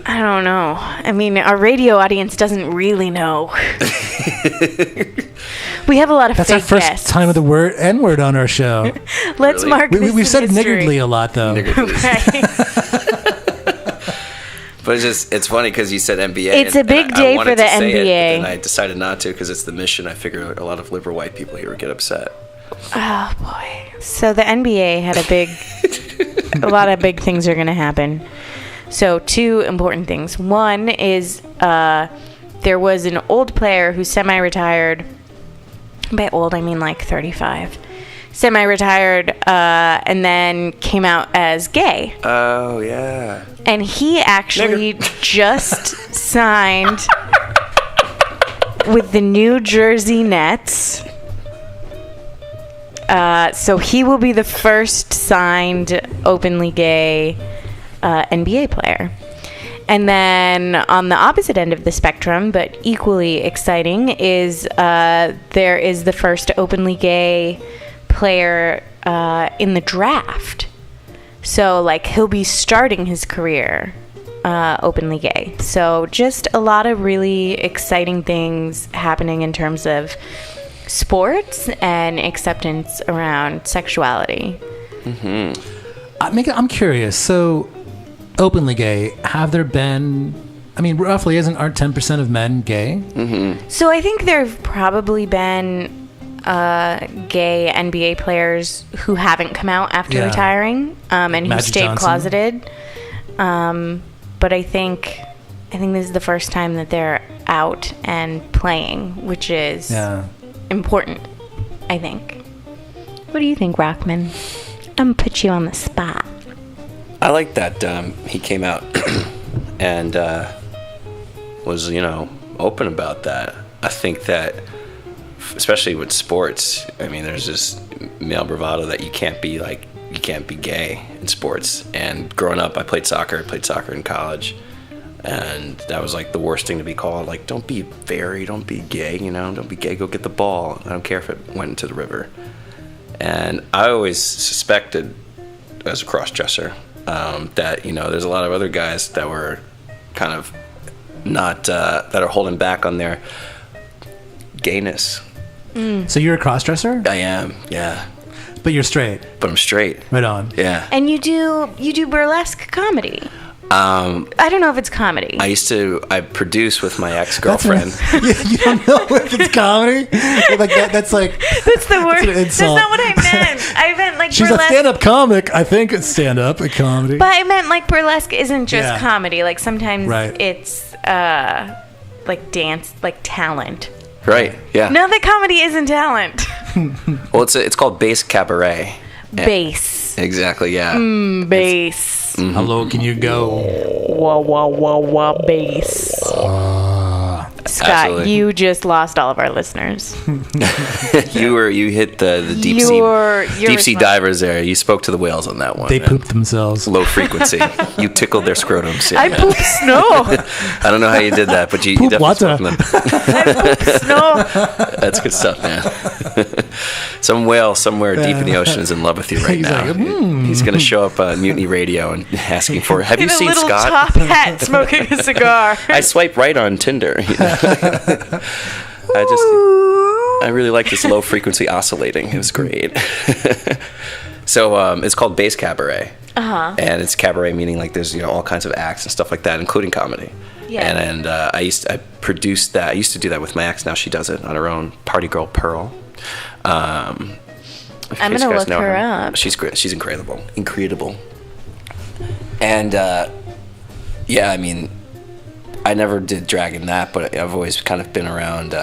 Speaker 2: I don't know. I mean, our radio audience doesn't really know. We have a lot of
Speaker 1: That's
Speaker 2: fake
Speaker 1: our first
Speaker 2: guests.
Speaker 1: time of the word N-word on our show.
Speaker 2: Let's
Speaker 3: Really?
Speaker 2: mark this
Speaker 1: We've
Speaker 2: in
Speaker 1: said
Speaker 2: history.
Speaker 1: niggardly a lot, though.
Speaker 3: Nigger, please.
Speaker 2: Right.
Speaker 3: But it's funny because you said NBA.
Speaker 2: It's a big day
Speaker 3: wanted
Speaker 2: for the
Speaker 3: to say it, but
Speaker 2: NBA.
Speaker 3: then I decided not to because it's the mission. I figure a lot of liberal white people here would get upset.
Speaker 2: Oh boy. So the NBA had a lot of big things are going to happen. So two important things. One is there was an old player who's semi-retired. By old, I mean like 35. Semi-retired and then came out as gay.
Speaker 3: Oh yeah.
Speaker 2: And he actually just signed with the New Jersey Nets. So he will be the first signed openly gay NBA player. And then on the opposite end of the spectrum, but equally exciting, is there is the first openly gay player in the draft. So, like, he'll be starting his career openly gay. So just a lot of really exciting things happening in terms of sports and acceptance around sexuality.
Speaker 1: I'm curious. So, openly gay, have there been... I mean, roughly, aren't 10% of men gay?
Speaker 2: So I think there have probably been gay NBA players who haven't come out after retiring and who
Speaker 1: Magic
Speaker 2: stayed
Speaker 1: Johnson.
Speaker 2: closeted. But I think this is the first time that they're out and playing, which is important, I think. What do you think, Rockman? I'm going to put you on the spot.
Speaker 3: I like that he came out and was, open about that. I think that, especially with sports, I mean, there's this male bravado that you can't be gay in sports. And growing up, I played soccer in college. And that was like the worst thing to be called. Like, don't be gay, don't be gay, go get the ball. I don't care if it went into the river. And I always suspected, as a cross-dresser, that, there's a lot of other guys that were kind of not, that are holding back on their gayness.
Speaker 1: So you're a cross-dresser?
Speaker 3: I am, yeah.
Speaker 1: But you're straight?
Speaker 3: But I'm straight.
Speaker 1: Right on.
Speaker 3: Yeah.
Speaker 2: And you do burlesque comedy. I don't know if it's comedy.
Speaker 3: I produce with my ex-girlfriend.
Speaker 1: You don't know if it's comedy? That's the
Speaker 2: word. That's not what I meant. I meant like
Speaker 1: She's
Speaker 2: burlesque.
Speaker 1: a stand-up comic. I think it's stand-up, a comedy.
Speaker 2: But I meant like burlesque isn't just comedy. Like sometimes
Speaker 1: Right.
Speaker 2: it's like dance, like talent.
Speaker 3: Right, yeah.
Speaker 2: No, that comedy isn't talent.
Speaker 3: Well, it's called bass cabaret.
Speaker 2: Bass.
Speaker 3: Exactly, yeah.
Speaker 2: Bass.
Speaker 1: How low can you go?
Speaker 2: Wah, wah, wah, wah, bass. Scott,
Speaker 3: Absolutely.
Speaker 2: you just lost all of our listeners.
Speaker 3: You hit the deep sea divers there. You spoke to the whales on that one.
Speaker 1: They
Speaker 3: man.
Speaker 1: pooped themselves.
Speaker 3: Low frequency. You tickled their scrotums.
Speaker 2: I poop snow.
Speaker 3: I don't know how you did that, but you
Speaker 1: Poop
Speaker 3: definitely
Speaker 1: water.
Speaker 3: spoke to them.
Speaker 2: I poop snow.
Speaker 3: That's good stuff, man. Some whale somewhere deep in the ocean is in love with you right
Speaker 1: He's
Speaker 3: now.
Speaker 1: like,
Speaker 3: He's going to show up on Mutiny Radio and asking for, have you
Speaker 2: In a
Speaker 3: seen
Speaker 2: little
Speaker 3: Scott?
Speaker 2: top hat smoking a cigar.
Speaker 3: I swipe right on Tinder. I really like this low frequency oscillating. It was great. So it's called bass cabaret. And it's cabaret meaning like there's all kinds of acts and stuff like that, including comedy.
Speaker 2: Yeah.
Speaker 3: And I produced that. I used to do that with my ex. Now she does it on her own. Party girl Pearl.
Speaker 2: I'm gonna look her up.
Speaker 3: She's great. She's incredible. And yeah, I mean, I never did drag in that, but I've always kind of been around,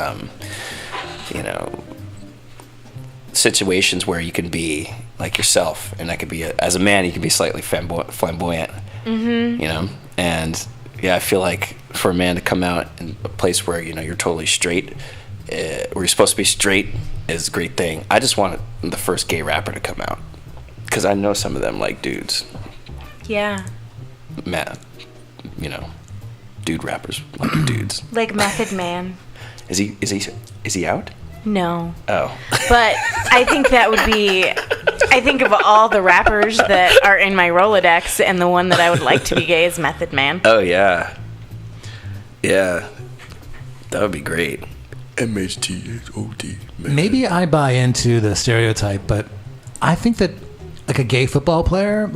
Speaker 3: situations where you can be like yourself, and that could be as a man, you can be slightly flamboyant. And yeah, I feel like for a man to come out in a place where you're totally straight, where you're supposed to be straight, is a great thing. I just want the first gay rapper to come out, because I know some of them like dudes.
Speaker 2: Yeah.
Speaker 3: Man, dude rappers like dudes.
Speaker 2: Like Method Man.
Speaker 3: Is he out?
Speaker 2: No.
Speaker 3: Oh.
Speaker 2: But I think that would be... I think of all the rappers that are in my Rolodex, and the one that I would like to be gay is Method Man.
Speaker 3: Oh, yeah. Yeah. That would be great. MHTHOD.
Speaker 1: Maybe I buy into the stereotype, but I think that like a gay football player,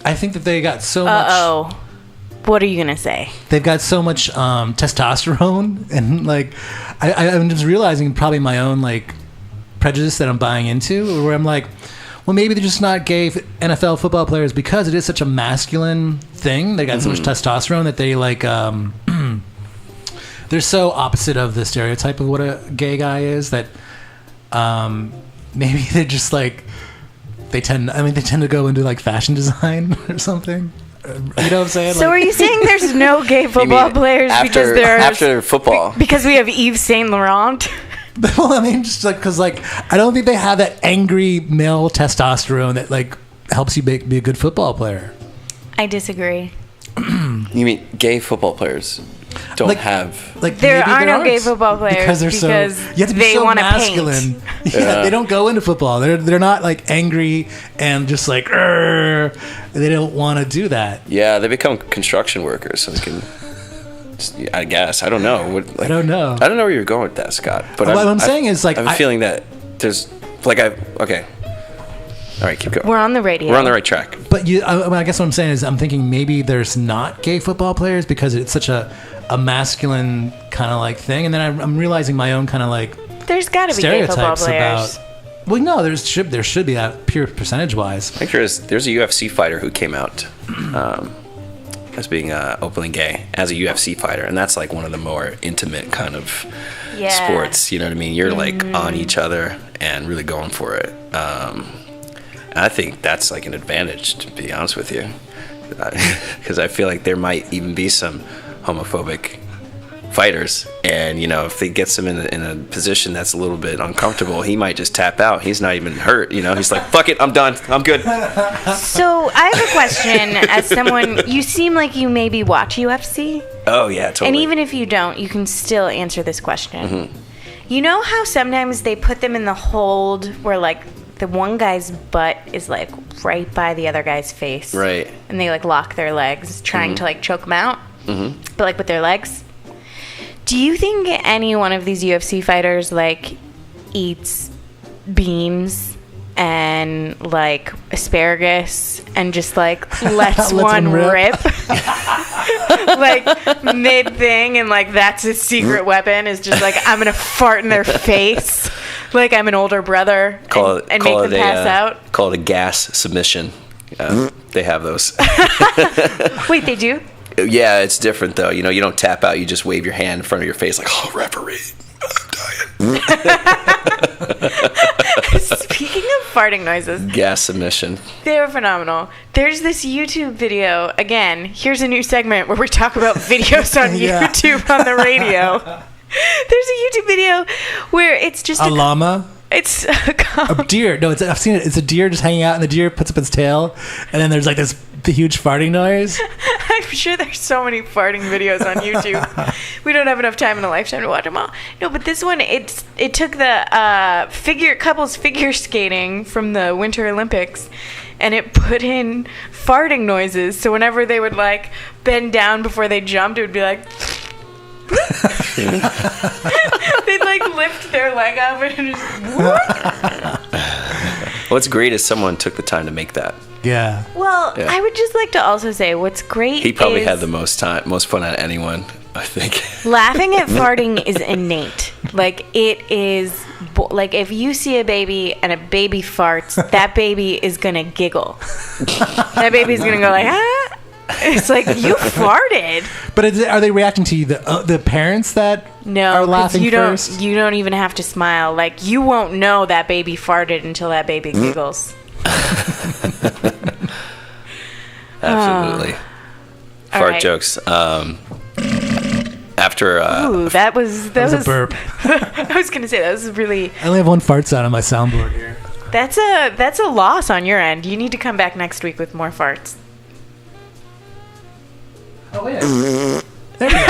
Speaker 1: I think that they got so much...
Speaker 2: Uh-oh. What are you going to say?
Speaker 1: They've got so much testosterone, and I'm just realizing probably my own prejudice that I'm buying into, where I'm like, well, maybe they're just not gay NFL football players because it is such a masculine thing. They got so much testosterone that they they're so opposite of the stereotype of what a gay guy is that maybe they're just they tend to go into fashion design or something. You know what I'm saying?
Speaker 2: So are you saying there's no gay football players because there's...
Speaker 3: After football.
Speaker 2: Because we have Yves Saint Laurent?
Speaker 1: Well, I mean, just because I don't think they have that angry male testosterone that helps you be a good football player.
Speaker 2: I disagree.
Speaker 3: You mean gay football players don't
Speaker 1: Like-
Speaker 3: have?
Speaker 1: Like
Speaker 2: There
Speaker 1: maybe
Speaker 2: are no gay
Speaker 1: aren't.
Speaker 2: football players
Speaker 1: because they're
Speaker 2: because
Speaker 1: so. You have to be
Speaker 2: they
Speaker 1: so
Speaker 2: wanna paint.
Speaker 1: masculine. Yeah, they don't go into football. They're not like angry and just like. "Arr." They don't want to do that.
Speaker 3: Yeah, they become construction workers, so they can. I guess I don't know. What, like,
Speaker 1: I don't know.
Speaker 3: I don't know where you're going with that, Scott. But
Speaker 1: What I'm saying is, like,
Speaker 3: I have a feeling that there's like okay. All right, keep going.
Speaker 2: We're on the radio.
Speaker 3: We're on the right track.
Speaker 1: But I guess what I'm saying is, I'm thinking maybe there's not gay football players because it's such a masculine kind of like thing, and then I'm realizing my own kind of like
Speaker 2: There's got to be gay football
Speaker 1: stereotypes
Speaker 2: players.
Speaker 1: about. Well, no, there should be that pure percentage wise.
Speaker 3: I think there's a UFC fighter who came out as being openly gay as a UFC fighter, and that's like one of the more intimate kind of
Speaker 2: Yeah.
Speaker 3: sports. You know what I mean? You're like on each other and really going for it. And I think that's like an advantage, to be honest with you, because I feel like there might even be some homophobic fighters, and if he gets him in a position that's a little bit uncomfortable, he might just tap out. He's not even hurt. He's like, fuck it, I'm done, I'm good.
Speaker 2: So I have a question. As someone, you seem like you maybe watch UFC,
Speaker 3: Oh yeah, totally.
Speaker 2: and even if you don't, you can still answer this question.
Speaker 3: Mm-hmm.
Speaker 2: You know how sometimes they put them in the hold where like the one guy's butt is like right by the other guy's face,
Speaker 3: Right.
Speaker 2: and they like lock their legs, trying to like choke them out, but like with their legs. Do you think any one of these UFC fighters like eats beans and like asparagus and just like lets one rip, like mid thing, and like that's his secret weapon is just like, I'm gonna fart in their face like I'm an older brother and make them pass out?
Speaker 3: Call it a gas submission. They have those.
Speaker 2: Wait, they do?
Speaker 3: Yeah, it's different though. You don't tap out. You just wave your hand in front of your face like, oh, referee, I'm dying.
Speaker 2: Speaking of farting noises,
Speaker 3: Gas submission.
Speaker 2: they're phenomenal. There's this YouTube video. Again, here's a new segment where we talk about videos on
Speaker 1: Yeah.
Speaker 2: YouTube on the radio. There's a YouTube video where it's just
Speaker 1: A llama.
Speaker 2: It's
Speaker 1: A deer. No, I've seen it. It's a deer just hanging out, and the deer puts up its tail, and then there's like the huge farting noise.
Speaker 2: I'm sure there's so many farting videos on YouTube. We don't have enough time in a lifetime to watch them all. No, but this one, it took the couples figure skating from the Winter Olympics, and it put in farting noises. So whenever they would like bend down before they jumped, it would be like. They'd like lift their leg up and just.
Speaker 3: What's great is someone took the time to make that.
Speaker 1: Yeah.
Speaker 2: Well,
Speaker 3: Yeah.
Speaker 2: I would just like to also say what's great.
Speaker 3: He probably
Speaker 2: is
Speaker 3: had the most fun out of anyone, I think.
Speaker 2: laughing at farting is innate. Like it is. Like if you see a baby and a baby farts, that baby is gonna giggle. That baby's gonna go like, ah. It's like, you farted.
Speaker 1: But are they reacting to you, the parents that
Speaker 2: No,
Speaker 1: are
Speaker 2: 'cause
Speaker 1: laughing
Speaker 2: you
Speaker 1: first?
Speaker 2: don't. You don't even have to smile. Like you won't know that baby farted until that baby giggles.
Speaker 3: Absolutely.
Speaker 2: All
Speaker 3: Fart
Speaker 2: right.
Speaker 3: jokes. After
Speaker 2: Ooh, that was
Speaker 1: That was a burp.
Speaker 2: I was gonna say that was really.
Speaker 1: I only have one fart sound on my soundboard here.
Speaker 2: That's a loss on your end. You need to come back next week with more farts.
Speaker 1: Oh yeah. There we go.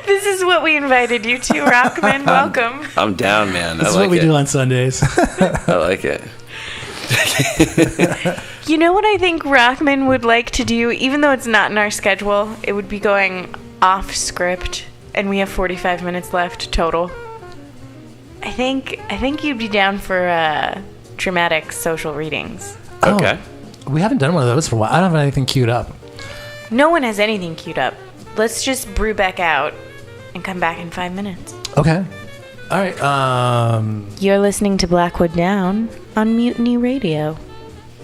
Speaker 2: This is what we invited you to, Rockman. Welcome.
Speaker 3: I'm down, man.
Speaker 1: This
Speaker 3: I
Speaker 1: is
Speaker 3: like
Speaker 1: what we
Speaker 3: it.
Speaker 1: do on Sundays.
Speaker 3: I like it.
Speaker 2: You know what I think Rockman would like to do, even though it's not in our schedule, it would be going off script, and we have 45 minutes left total. I think you'd be down for dramatic social readings.
Speaker 3: Okay.
Speaker 1: Oh, we haven't done one of those for a while. I don't have anything queued up.
Speaker 2: No one has anything queued up. Let's just brew back out and come back in 5 minutes.
Speaker 1: Okay. All right.
Speaker 2: You're listening to Blackwood Down on Mutiny Radio.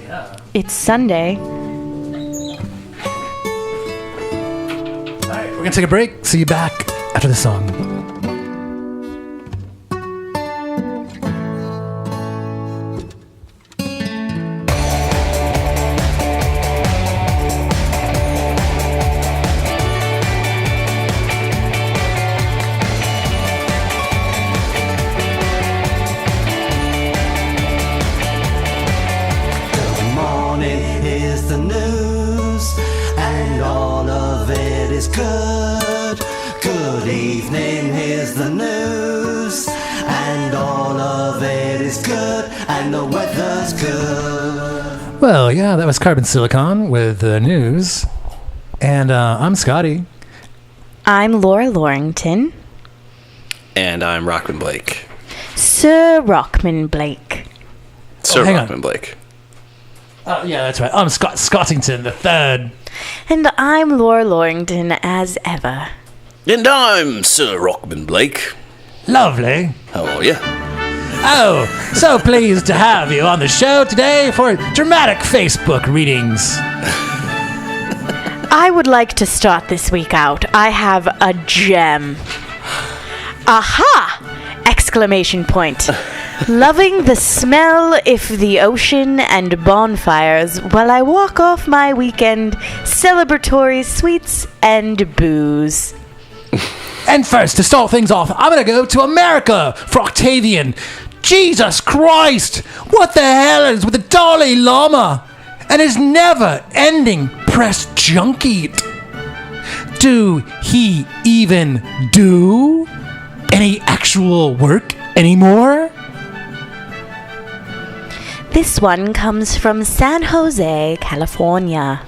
Speaker 1: Yeah.
Speaker 2: It's Sunday.
Speaker 1: All right. We're gonna take a break. See you back after the song.
Speaker 4: Morning, here's the news.
Speaker 5: is good. Good evening, here's the news. And all of it is good, and the weather's good.
Speaker 1: Well, yeah, that was Carbon Silicon with the news. And I'm Scotty.
Speaker 2: I'm Laura Lorrington.
Speaker 3: And I'm Rockman Blake.
Speaker 2: Sir Rockman Blake.
Speaker 3: Sir
Speaker 1: hang on.
Speaker 3: Rockman Blake.
Speaker 1: Yeah, that's right. I'm Scott Scottington the Third.
Speaker 2: And I'm Laura Lorrington as ever.
Speaker 3: And I'm Sir Rockman Blake.
Speaker 1: Lovely.
Speaker 3: How are you?
Speaker 1: Oh, so pleased to have you on the show today for dramatic Facebook readings.
Speaker 2: I would like to start this week out. I have a gem. Aha! Exclamation point. Loving the smell of the ocean and bonfires while I walk off my weekend celebratory sweets and booze.
Speaker 1: And first, to start things off, I'm going to go to America for Octavian. Jesus Christ! What the hell is with the Dalai Lama and his never-ending press junkie? Do he even do any actual work anymore?
Speaker 2: This one comes from San Jose, California.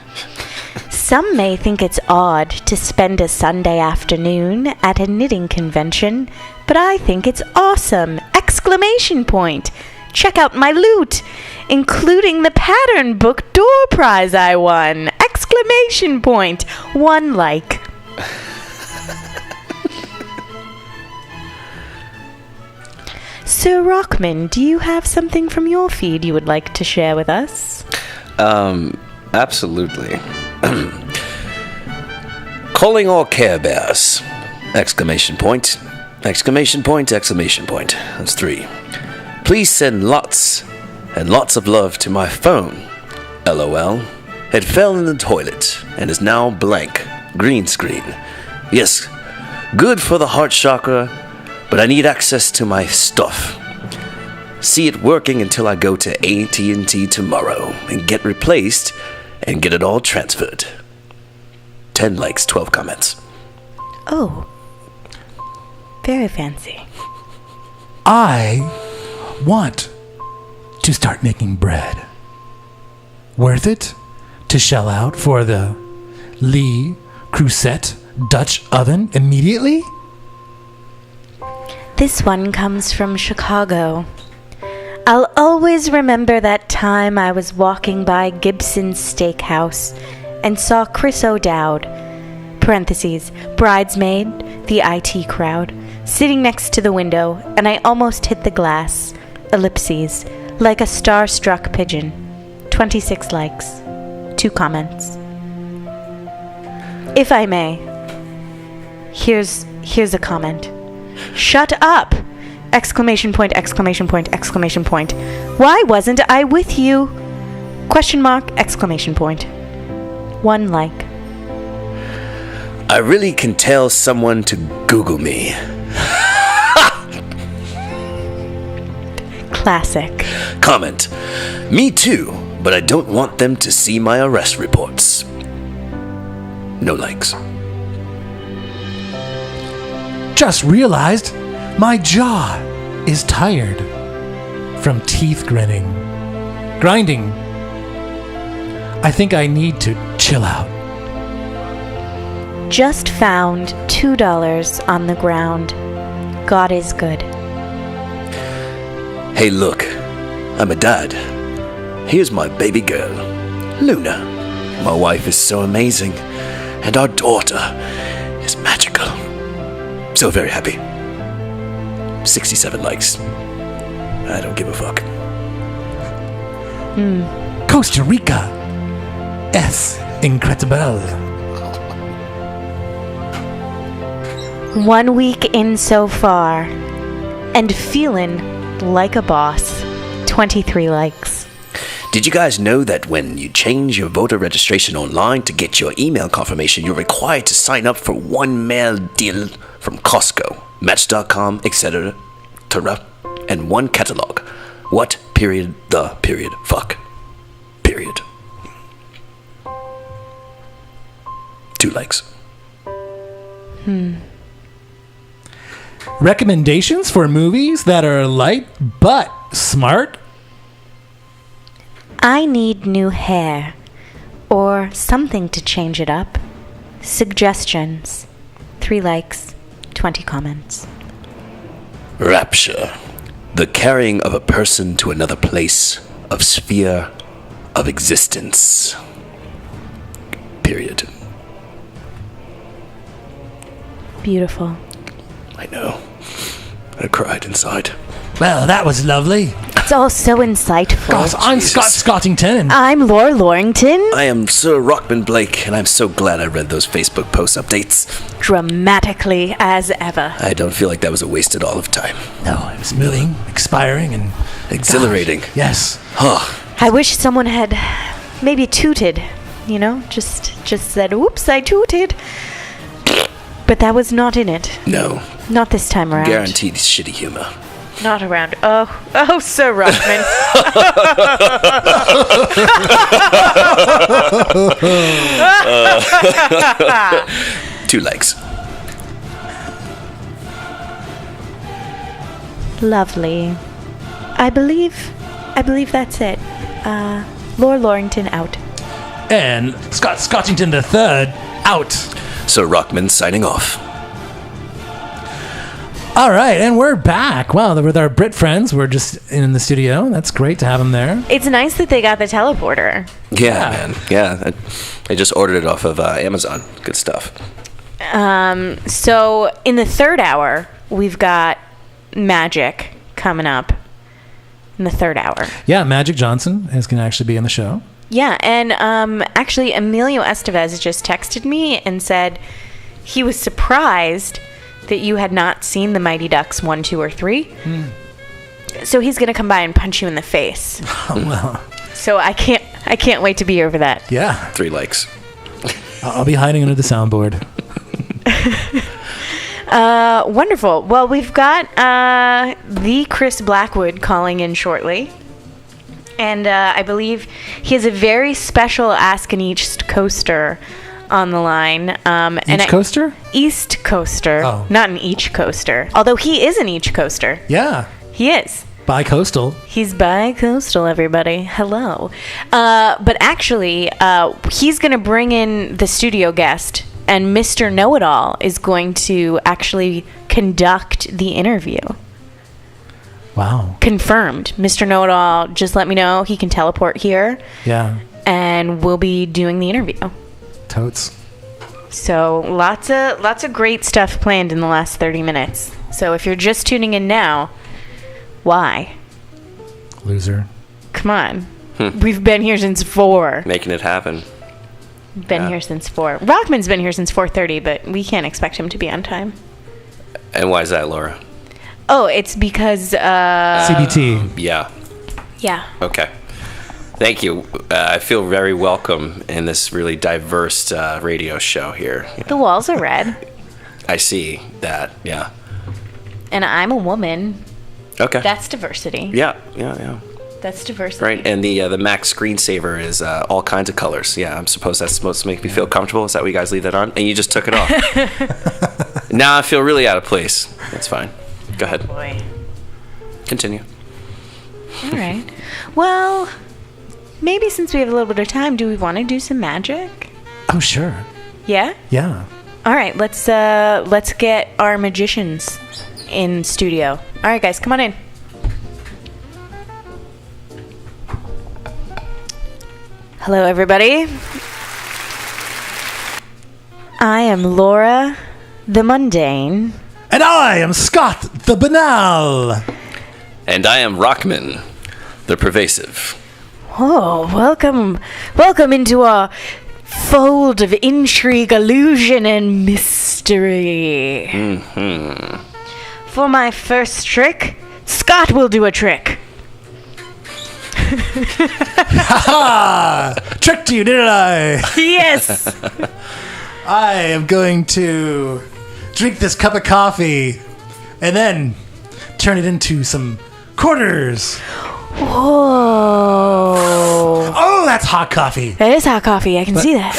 Speaker 2: Some may think it's odd to spend a Sunday afternoon at a knitting convention, but I think it's awesome! Exclamation point! Check out my loot, including the pattern book door prize I won! Exclamation point! 1 like. Sir Rockman, do you have something from your feed you would like to share with us?
Speaker 3: Absolutely. Calling all Care Bears! Exclamation point. Exclamation point, exclamation point. That's 3. Please send lots and lots of love to my phone. LOL. It fell in the toilet and is now blank. Green screen. Yes, good for the heart chakra, but I need access to my stuff. See it working until I go to AT&T tomorrow and get replaced and get it all transferred. 10 likes, 12 comments.
Speaker 2: Oh. Very fancy.
Speaker 1: I want to start making bread. Worth it to shell out for the Le Creuset Dutch oven immediately?
Speaker 2: This one comes from Chicago. I'll always remember that time I was walking by Gibson's Steakhouse and saw Chris O'Dowd, parentheses, bridesmaid, the IT crowd, sitting next to the window, and I almost hit the glass, ellipses, like a starstruck pigeon. 26 likes, 2 comments. If I may, here's a comment. Shut up! Exclamation point, exclamation point, exclamation point. Why wasn't I with you? Question mark, exclamation point. 1 like.
Speaker 3: I really can tell someone to Google me.
Speaker 2: Classic.
Speaker 3: Comment. Me too, but I don't want them to see my arrest reports. No likes.
Speaker 1: Just realized my jaw is tired from teeth grinding. I think I need to chill out.
Speaker 2: Just found $2 on the ground. God is good.
Speaker 3: Hey, look. I'm a dad. Here's my baby girl, Luna. My wife is so amazing, and our daughter is magical. So very happy. 67 likes. I don't give a fuck.
Speaker 1: Costa Rica. Es incredible.
Speaker 2: 1 week in so far, and feeling like a boss. 23 likes.
Speaker 3: Did you guys know that when you change your voter registration online to get your email confirmation, you're required to sign up for 1 mail deal from Costco, Match.com, etc., and 1 catalog? What period the period fuck? Period. 2 likes.
Speaker 1: Recommendations for movies that are light but smart?
Speaker 2: I need new hair. Or something to change it up. Suggestions. 3 likes, 20 comments.
Speaker 3: Rapture. The carrying of a person to another place of sphere of existence. Period.
Speaker 2: Beautiful.
Speaker 3: I know. I cried inside.
Speaker 1: Well, that was lovely.
Speaker 2: It's all so insightful.
Speaker 1: Gosh, I'm Scott Scottington. And
Speaker 2: I'm Laura Lorington.
Speaker 3: I am Sir Rockman Blake, and I'm so glad I read those Facebook post updates.
Speaker 2: Dramatically as ever.
Speaker 3: I don't feel like that was a wasted all of time.
Speaker 1: no, it was moving, expiring, and
Speaker 3: Exhilarating.
Speaker 1: yes.
Speaker 3: Oh,
Speaker 2: I wish someone had maybe tooted, you know? Just said, oops, I tooted. But that was not in it.
Speaker 3: no.
Speaker 2: Not this time around.
Speaker 3: Guaranteed shitty humor.
Speaker 2: Not around. Oh, Sir Rockman.
Speaker 3: 2 likes.
Speaker 2: Lovely. I believe that's it. Laura Lorington out.
Speaker 1: And Scott Scottington III out.
Speaker 3: Sir Rockman signing off.
Speaker 1: All right, and we're back. Wow, with our Brit friends, we're just in the studio. That's great to have them there.
Speaker 2: It's nice that they got the teleporter.
Speaker 3: Yeah, man. Yeah. I just ordered it off of Amazon. Good stuff.
Speaker 2: So in the 3rd hour, we've got Magic coming up. In the 3rd hour.
Speaker 1: Yeah, Magic Johnson is going to actually be in the show.
Speaker 2: Yeah, and actually Emilio Estevez just texted me and said he was surprised that you had not seen the Mighty Ducks 1, 2, or 3. So he's going to come by and punch you in the face.
Speaker 1: Oh, well.
Speaker 2: So I can't wait to be over that.
Speaker 1: Yeah.
Speaker 3: 3 likes.
Speaker 1: I'll be hiding under the soundboard.
Speaker 2: Wonderful. Well, we've got the Chris Blackwood calling in shortly. And I believe he has a very special Ask an East Coaster on the line.
Speaker 1: Each coaster?
Speaker 2: East Coaster.
Speaker 1: Oh.
Speaker 2: Not an Each Coaster. Although he is an Each Coaster.
Speaker 1: Yeah.
Speaker 2: He is.
Speaker 1: Bi-coastal.
Speaker 2: He's bi-coastal, everybody. Hello. But actually, he's going to bring in the studio guest, and Mr. Know-It-All is going to actually conduct the interview.
Speaker 1: Wow.
Speaker 2: Confirmed. Mr. Know-It-All just let me know he can teleport here,
Speaker 1: Yeah.
Speaker 2: and we'll be doing the interview.
Speaker 1: Totes.
Speaker 2: So lots of great stuff planned in the last 30 minutes. So if you're just tuning in now, why?
Speaker 1: Loser.
Speaker 2: Come on. We've been here since 4.
Speaker 3: Making it happen.
Speaker 2: Been here since 4. Rockman's been here since 4:30, but we can't expect him to be on time.
Speaker 3: And why is that, Laura?
Speaker 2: Oh, it's because
Speaker 1: CBT.
Speaker 3: Yeah.
Speaker 2: yeah.
Speaker 3: Okay. Thank you. I feel very welcome in this really diverse radio show here.
Speaker 2: The walls are red,
Speaker 3: I see that. Yeah.
Speaker 2: and I'm a woman.
Speaker 3: Okay.
Speaker 2: That's diversity.
Speaker 3: Yeah.
Speaker 2: That's diversity.
Speaker 3: Right. And the Mac screensaver is all kinds of colors. Yeah. I'm supposed that's supposed to make me feel comfortable. Is that what you guys leave that on? And you just took it off. Now I feel really out of place. That's fine. Go ahead.
Speaker 2: Boy.
Speaker 3: Continue.
Speaker 2: All right. Well, maybe since we have a little bit of time, do we want to do some magic?
Speaker 1: Oh, sure.
Speaker 2: Yeah.
Speaker 1: Yeah.
Speaker 2: All right. Let's get our magicians in studio. All right, guys, come on in. Hello, everybody. I am Laura, the mundane.
Speaker 1: And I am Scott the Banal.
Speaker 3: And I am Rockman, the pervasive.
Speaker 2: Oh, welcome into our fold of intrigue, illusion, and mystery.
Speaker 3: Mm-hmm.
Speaker 2: For my first trick, Scott will do a trick.
Speaker 1: Ha! Tricked you, didn't I?
Speaker 2: Yes.
Speaker 1: I am going to drink this cup of coffee and then turn it into some quarters.
Speaker 2: Whoa.
Speaker 1: Oh, that's hot coffee.
Speaker 2: That is hot coffee. I can see that.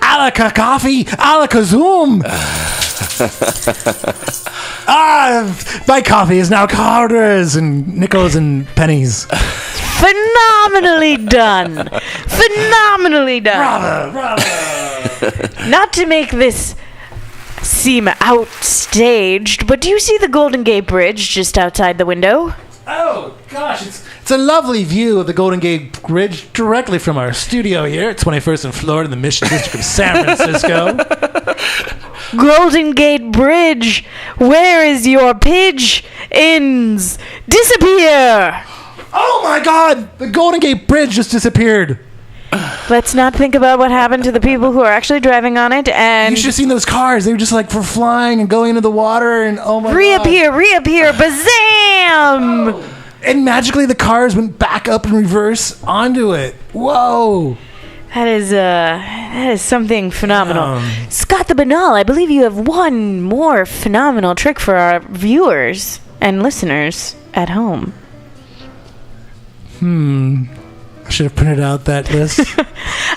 Speaker 1: Alaka coffee, alaka zoom. My coffee is now quarters and nickels and pennies.
Speaker 2: Phenomenally done. Phenomenally done.
Speaker 1: Bravo.
Speaker 2: Not to make this seem outstaged, but do you see the Golden Gate Bridge just outside the window?
Speaker 1: Oh, gosh, it's a lovely view of the Golden Gate Bridge directly from our studio here at 21st and Florida in the Mission District of San Francisco.
Speaker 2: Golden Gate Bridge, where is your pigeons? Disappear!
Speaker 1: Oh my God! The Golden Gate Bridge just disappeared.
Speaker 2: Let's not think about what happened to the people who are actually driving on it and...
Speaker 1: You should have seen those cars. They were just like for flying and going into the water and oh my God.
Speaker 2: Reappear, bazam!
Speaker 1: Oh. And magically the cars went back up in reverse onto it. Whoa.
Speaker 2: That is something phenomenal. Scott the Banal, I believe you have one more phenomenal trick for our viewers and listeners at home.
Speaker 1: I should have printed out that list.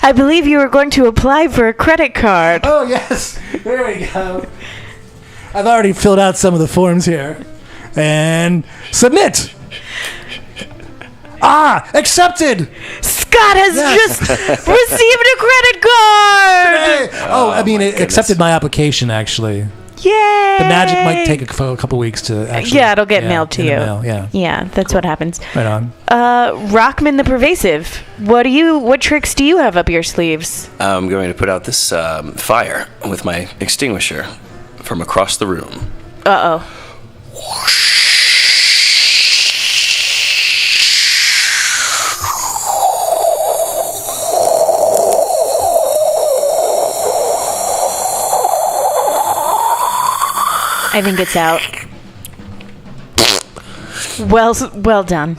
Speaker 2: I believe you were going to apply for a credit card.
Speaker 1: Oh, yes. There we go. I've already filled out some of the forms here. And submit. Accepted.
Speaker 2: Scott has just received a credit card.
Speaker 1: Hey. Oh, I mean, it accepted my application, actually.
Speaker 2: Yay!
Speaker 1: The magic might take a couple weeks to actually...
Speaker 2: Yeah, it'll get mailed to
Speaker 1: in the
Speaker 2: you.
Speaker 1: mail, yeah.
Speaker 2: Yeah, that's what happens.
Speaker 1: Right on.
Speaker 2: Rockman the Pervasive. What tricks do you have up your sleeves?
Speaker 3: I'm going to put out this fire with my extinguisher from across the room.
Speaker 2: Uh-oh. I think it's out. Well done.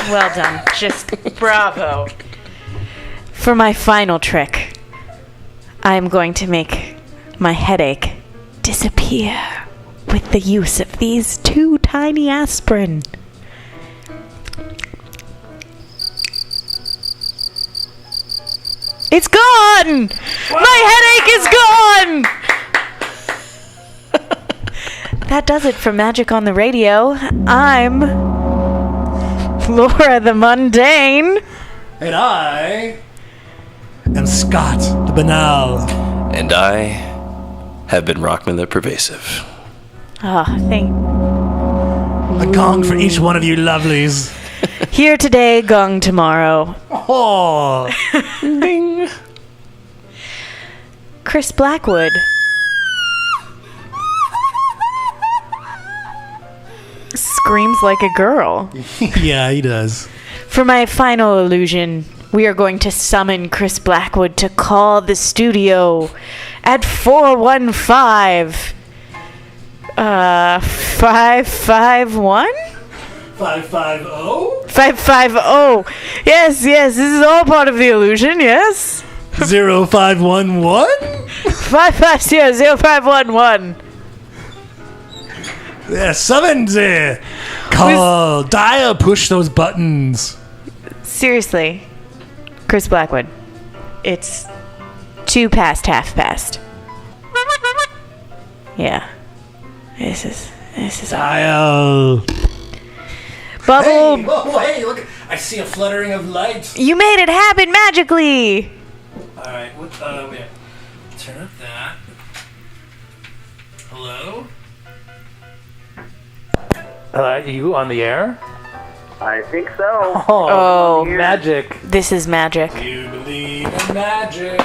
Speaker 2: Well done. Just bravo. For my final trick, I'm going to make my headache disappear with the use of these 2 tiny aspirin. It's gone! My headache is gone! That does it for Magic on the Radio. I'm Laura the Mundane.
Speaker 1: And I am Scott the Banal.
Speaker 3: And I have been Rockman the Pervasive.
Speaker 1: A gong for each one of you lovelies.
Speaker 2: Here today, gong tomorrow.
Speaker 1: Oh.
Speaker 2: Ding. Chris Blackwood. Screams like a girl.
Speaker 1: Yeah, he does.
Speaker 2: For my final illusion, we are going to summon Chris Blackwood to call the studio at 415 551
Speaker 1: 550
Speaker 2: 550. Yes, this is all part of the illusion. Yes.
Speaker 1: 0511.
Speaker 2: 550-0511.
Speaker 1: Yeah, summons it. Call, dial, push those buttons.
Speaker 2: Seriously, Chris Blackwood. It's 2 past half past. Yeah. This is
Speaker 1: Dial.
Speaker 2: Bubble.
Speaker 1: Hey, look. I see a fluttering of light.
Speaker 2: You made it happen magically.
Speaker 1: Alright, wait. Turn up that. Hello? Are you on the air?
Speaker 6: I think so.
Speaker 2: Oh,
Speaker 1: magic.
Speaker 2: this is magic.
Speaker 1: You believe in magic.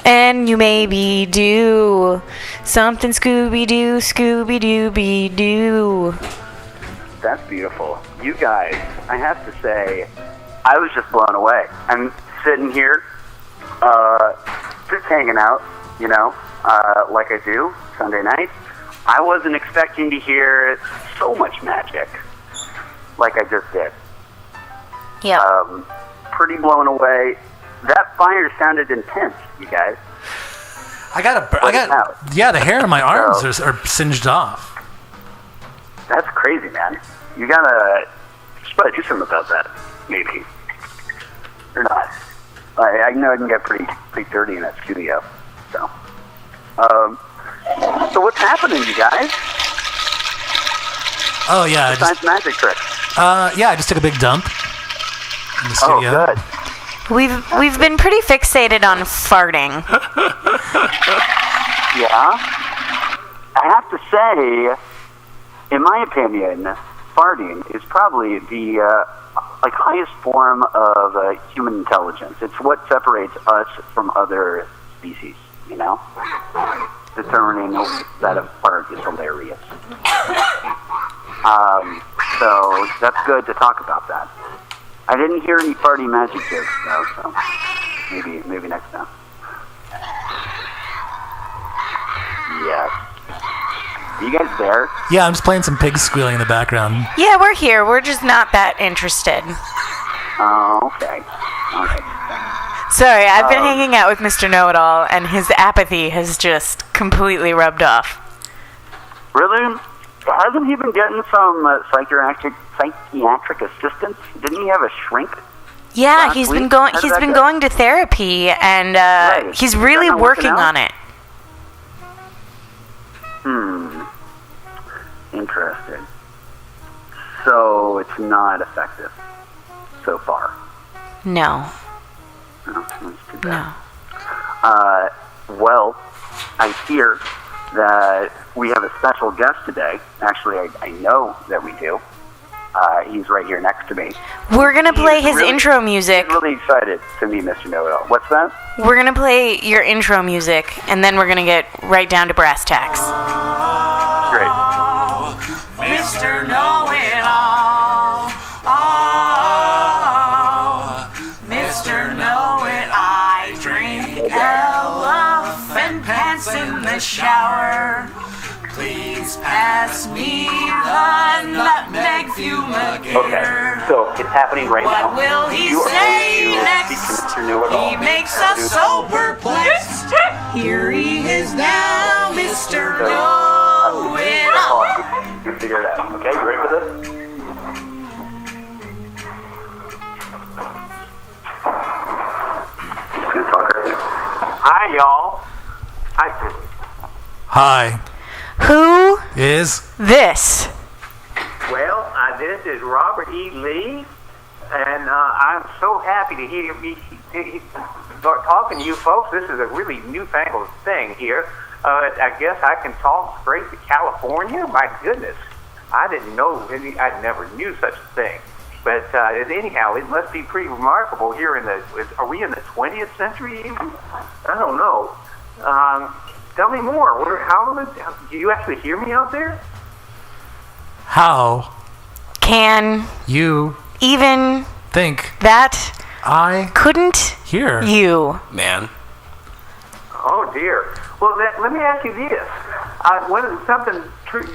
Speaker 2: And you maybe do something Scooby-Doo, Scooby-Dooby-Doo.
Speaker 6: That's beautiful. You guys, I have to say, I was just blown away. I'm sitting here, just hanging out, like I do Sunday night. I wasn't expecting to hear so much magic like I just did.
Speaker 2: Yeah.
Speaker 6: Pretty blown away. That fire sounded intense, you guys.
Speaker 1: The hair on my arms are singed off.
Speaker 6: That's crazy, man. You should probably do something about that, maybe. Or not. I know I can get pretty dirty in that studio. So, So what's happening, you guys?
Speaker 1: Oh yeah,
Speaker 6: Besides magic tricks.
Speaker 1: I just took a big dump in the
Speaker 6: Oh,
Speaker 1: studio.
Speaker 6: good.
Speaker 2: We've been pretty fixated on farting.
Speaker 6: Yeah. I have to say, in my opinion, farting is probably the highest form of human intelligence. It's what separates us from other species, you know? Determining that a fart is hilarious. So that's good to talk about that. I didn't hear any farty magic jokes though, so maybe next time. Yes. Are you guys there?
Speaker 1: Yeah, I'm just playing some pigs squealing in the background.
Speaker 2: Yeah, we're here. We're just not that interested.
Speaker 6: Oh, okay. Okay.
Speaker 2: Sorry, I've been hanging out with Mr. Know-It-All, and his apathy has just completely rubbed off.
Speaker 6: Really? Hasn't he been getting some psychiatric assistance? Didn't he have a shrink?
Speaker 2: Yeah,
Speaker 6: Last
Speaker 2: he's been
Speaker 6: week?
Speaker 2: going.
Speaker 6: How'd
Speaker 2: He's
Speaker 6: that
Speaker 2: been
Speaker 6: go?
Speaker 2: going to therapy, and
Speaker 6: Right.
Speaker 2: he's
Speaker 6: Is
Speaker 2: really
Speaker 6: that not working
Speaker 2: working
Speaker 6: out?
Speaker 2: on it.
Speaker 6: Interesting. So it's not effective so far.
Speaker 2: No,
Speaker 6: Oh, that's too bad.
Speaker 2: no.
Speaker 6: Well, I hear that we have a special guest today. Actually, I know that we do. He's right here next to me.
Speaker 2: We're gonna play his
Speaker 6: really-
Speaker 2: intro music.
Speaker 6: I'm really excited to meet Mr. Know-It-All. What's that?
Speaker 2: We're gonna play your intro music, and then we're gonna get right down to brass tacks.
Speaker 6: Great.
Speaker 4: Mr. Know-It-All. Oh, Mr. Know-It, I drink elephant pants in the shower. Please pass me the nutmeg fumigator.
Speaker 6: Okay, so it's happening right now.
Speaker 4: What will he
Speaker 6: You are
Speaker 4: say
Speaker 6: going to
Speaker 4: next?
Speaker 6: speak to Mr. Know-It-All.
Speaker 4: He makes us so perplexed. Here he is now, Mr. Know-It-All.
Speaker 6: You figure it out. Okay, you ready for this? Just gonna talk right now. Hi, y'all. Hi.
Speaker 1: Hi.
Speaker 2: Who
Speaker 1: Is
Speaker 2: this?
Speaker 7: Well, this is Robert E. Lee, and I'm so happy to hear me start talking to you folks. This is a really newfangled thing here. I guess I can talk straight to California. My goodness, I didn't know. I never knew such a thing. But anyhow, it must be pretty remarkable here in the. Are we in the 20th century even? I don't know. Tell me more. Do you actually hear me out there?
Speaker 1: how
Speaker 2: Can
Speaker 1: you
Speaker 2: even
Speaker 1: think
Speaker 2: that
Speaker 1: I
Speaker 2: couldn't
Speaker 1: hear?
Speaker 2: you?
Speaker 3: Man.
Speaker 7: Oh dear. Well, let me ask you this. Something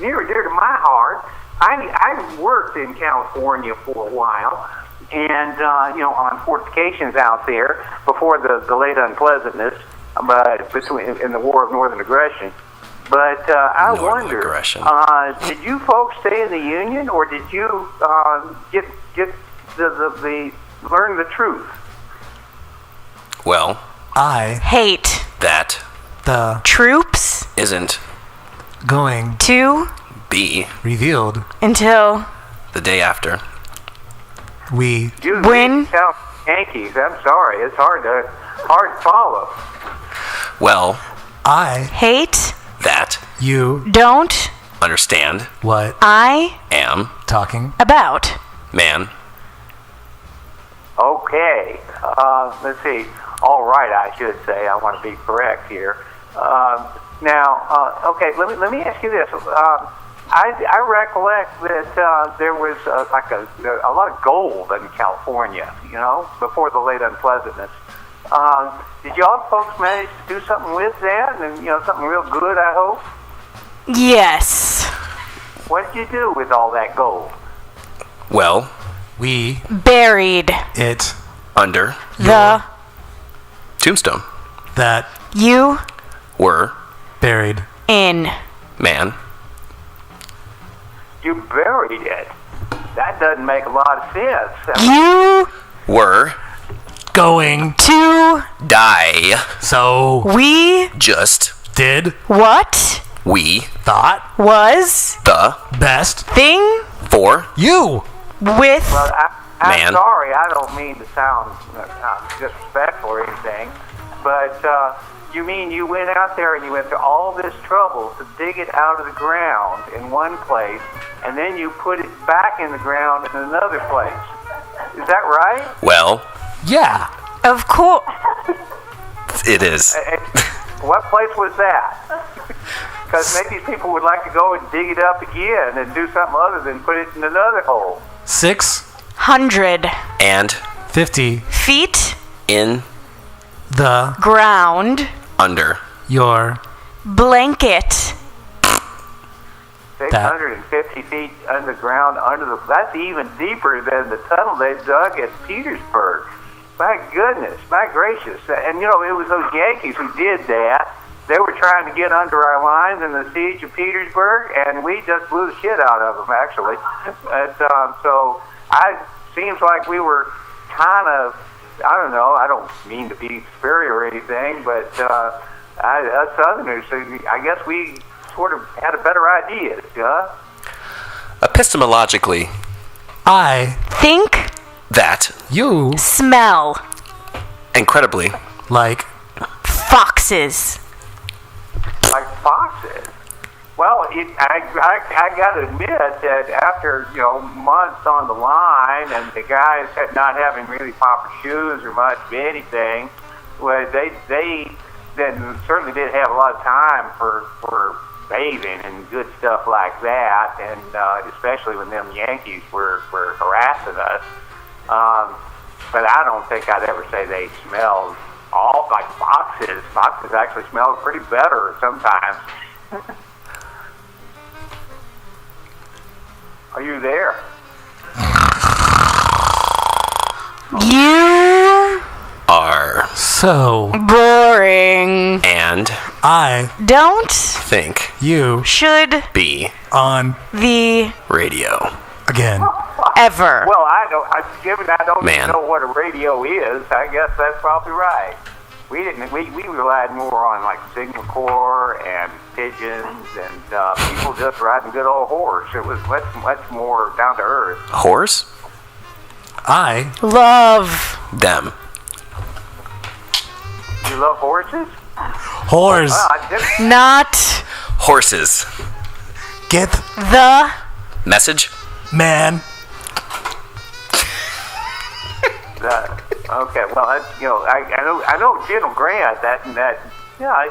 Speaker 7: near and dear to my heart. I worked in California for a while, and on fortifications out there before the late unpleasantness, but in the War of Northern Aggression. But I
Speaker 3: Northern
Speaker 7: wonder,
Speaker 3: aggression.
Speaker 7: did you folks stay in the Union, or did you get learn the truth?
Speaker 3: Well,
Speaker 1: I
Speaker 2: Hate
Speaker 3: that
Speaker 1: the
Speaker 2: troops
Speaker 3: isn't
Speaker 1: going
Speaker 2: to
Speaker 3: be
Speaker 1: revealed.
Speaker 2: until
Speaker 3: the day after.
Speaker 1: We
Speaker 7: You
Speaker 2: When-
Speaker 7: sound Yankees. I'm sorry, it's hard to follow.
Speaker 3: Well,
Speaker 1: I
Speaker 2: hate
Speaker 3: that
Speaker 1: you
Speaker 2: don't
Speaker 3: understand
Speaker 1: what
Speaker 2: I
Speaker 3: am
Speaker 1: talking
Speaker 2: about.
Speaker 3: man.
Speaker 7: Okay. Let's see. All right, I should say. I want to be correct here. Okay. Let me ask you this. I recollect that there was a lot of gold in California. Before the late unpleasantness. Did y'all folks manage to do something with that? And something real good, I hope.
Speaker 2: Yes.
Speaker 7: What did you do with all that gold?
Speaker 3: Well,
Speaker 1: we
Speaker 2: Buried
Speaker 1: it
Speaker 3: under
Speaker 2: the
Speaker 3: tombstone
Speaker 1: that
Speaker 2: you
Speaker 3: were
Speaker 1: buried
Speaker 2: in.
Speaker 3: man.
Speaker 7: You buried it. That doesn't make a lot of sense.
Speaker 2: You
Speaker 3: Were
Speaker 1: going
Speaker 2: to
Speaker 3: die
Speaker 1: so
Speaker 2: we
Speaker 3: just
Speaker 1: did
Speaker 2: what
Speaker 3: We
Speaker 1: thought
Speaker 2: was
Speaker 3: the
Speaker 1: best
Speaker 2: thing
Speaker 3: for
Speaker 1: you
Speaker 2: with
Speaker 7: Well, I'm
Speaker 3: Man.
Speaker 7: sorry. I don't mean to sound disrespectful or anything, but you mean you went out there and you went through all this trouble to dig it out of the ground in one place, and then you put it back in the ground in another place. Is that right?
Speaker 3: well,
Speaker 1: yeah
Speaker 2: of course.
Speaker 3: it is.
Speaker 7: What place was that? Because maybe people would like to go and dig it up again and do something other than put it in another hole.
Speaker 1: 650
Speaker 3: And
Speaker 2: feet
Speaker 3: in
Speaker 1: the
Speaker 2: ground
Speaker 3: under
Speaker 1: your
Speaker 2: blanket.
Speaker 7: 650 feet underground, that's even deeper than the tunnel they dug at Petersburg. My goodness, my gracious. And, it was those Yankees who did that. They were trying to get under our lines in the siege of Petersburg, and we just blew the shit out of them, actually. So seems like we were kind of, I don't know, I don't mean to be superior or anything, but us Southerners, I guess we sort of had a better idea,
Speaker 3: epistemologically
Speaker 1: I
Speaker 2: Think,
Speaker 3: that
Speaker 1: you
Speaker 2: smell,
Speaker 3: incredibly
Speaker 1: like
Speaker 2: foxes.
Speaker 7: like foxes. Well, I got to admit that after months on the line and the guys not having really proper shoes or much of anything, well, they then certainly did have a lot of time for bathing and good stuff like that, and especially when them Yankees were harassing us. But I don't think I'd ever say they smelled all like foxes. Foxes actually smell pretty better sometimes. Are you there?
Speaker 2: You
Speaker 3: are
Speaker 1: so
Speaker 2: boring.
Speaker 3: and
Speaker 1: I
Speaker 2: Don't
Speaker 3: think
Speaker 1: you
Speaker 2: should
Speaker 3: be
Speaker 1: on
Speaker 2: the
Speaker 3: radio.
Speaker 1: again
Speaker 2: ever.
Speaker 7: Well, given I don't
Speaker 3: Man.
Speaker 7: even know what a radio is, I guess that's probably right. We relied more on like Signal Corps and pigeons and people just riding good old horse. It was much more down to earth.
Speaker 3: Horse?
Speaker 1: I
Speaker 2: Love
Speaker 3: Them.
Speaker 7: You love horses?
Speaker 1: whores
Speaker 7: Well, I didn't.
Speaker 2: not
Speaker 3: Horses.
Speaker 1: get
Speaker 2: the
Speaker 3: Message?
Speaker 1: man
Speaker 7: Okay, well, I know General Grant. That he's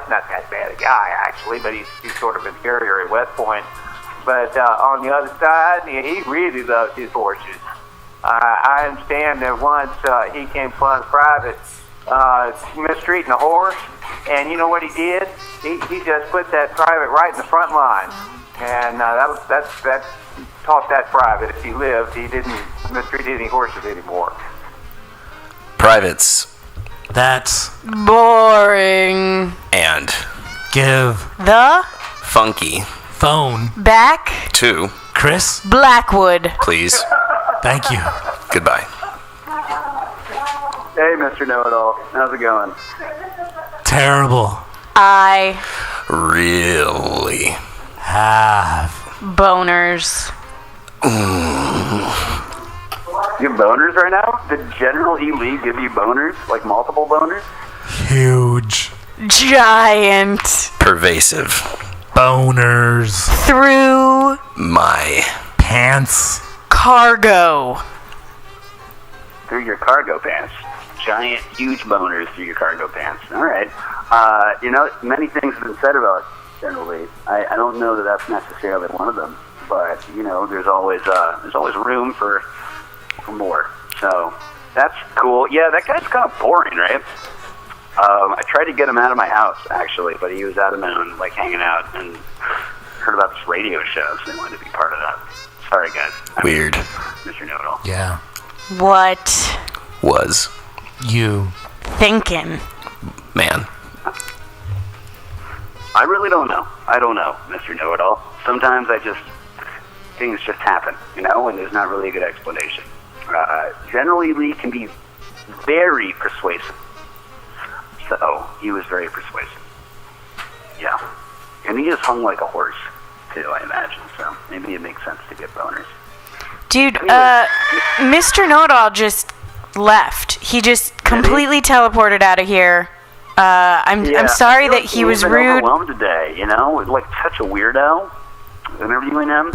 Speaker 7: not that bad a guy actually, but he's sort of inferior at West Point. But on the other side, he really loves his horses. I understand that once he came upon a private mistreating a horse, and you know what he did? He just put that private right in the front line, and that taught that private if he lived, he didn't mistreat any horses anymore.
Speaker 3: Privates.
Speaker 1: that's
Speaker 2: boring.
Speaker 3: And
Speaker 1: give
Speaker 2: The
Speaker 3: funky.
Speaker 1: phone
Speaker 2: back
Speaker 3: To.
Speaker 1: Chris
Speaker 2: Blackwood.
Speaker 3: Please.
Speaker 1: thank you
Speaker 3: Goodbye.
Speaker 6: Hey, Mr. Know-It-All. How's it going?
Speaker 1: terrible
Speaker 2: I
Speaker 3: Really?
Speaker 1: have
Speaker 2: boners.
Speaker 6: You have boners right now? Did General E. Lee give you boners? Like multiple boners?
Speaker 1: huge
Speaker 2: Giant.
Speaker 3: Pervasive.
Speaker 1: boners
Speaker 2: Through
Speaker 3: My.
Speaker 1: pants
Speaker 2: cargo.
Speaker 6: Through your cargo pants. Giant, huge boners through your cargo pants. All right. Many things have been said about General Lee. I don't know that that's necessarily one of them, but there's always room for more. So that's cool. Yeah, that guy's kind of boring, right? I tried to get him out of my house actually, but he was out of town, like hanging out, and heard about this radio show, so they wanted to be part of that. Sorry, guys.
Speaker 3: Weird.
Speaker 6: Mr. Know-It-All.
Speaker 1: yeah
Speaker 2: What
Speaker 3: Was.
Speaker 1: you
Speaker 2: thinking?
Speaker 3: Man.
Speaker 6: I really don't know. I don't know, Mr. Know-It-All. Sometimes things just happen, and there's not really a good explanation. Generally, Lee can be very persuasive. So, he was very persuasive. Yeah. And he is hung like a horse, too, I imagine. So maybe it makes sense to get boners.
Speaker 2: Dude, Mr. Know-It-All just left. He just completely teleported out of here. I'm sorry that he was rude.
Speaker 6: Overwhelmed today, you know, like such a weirdo. Interviewing him,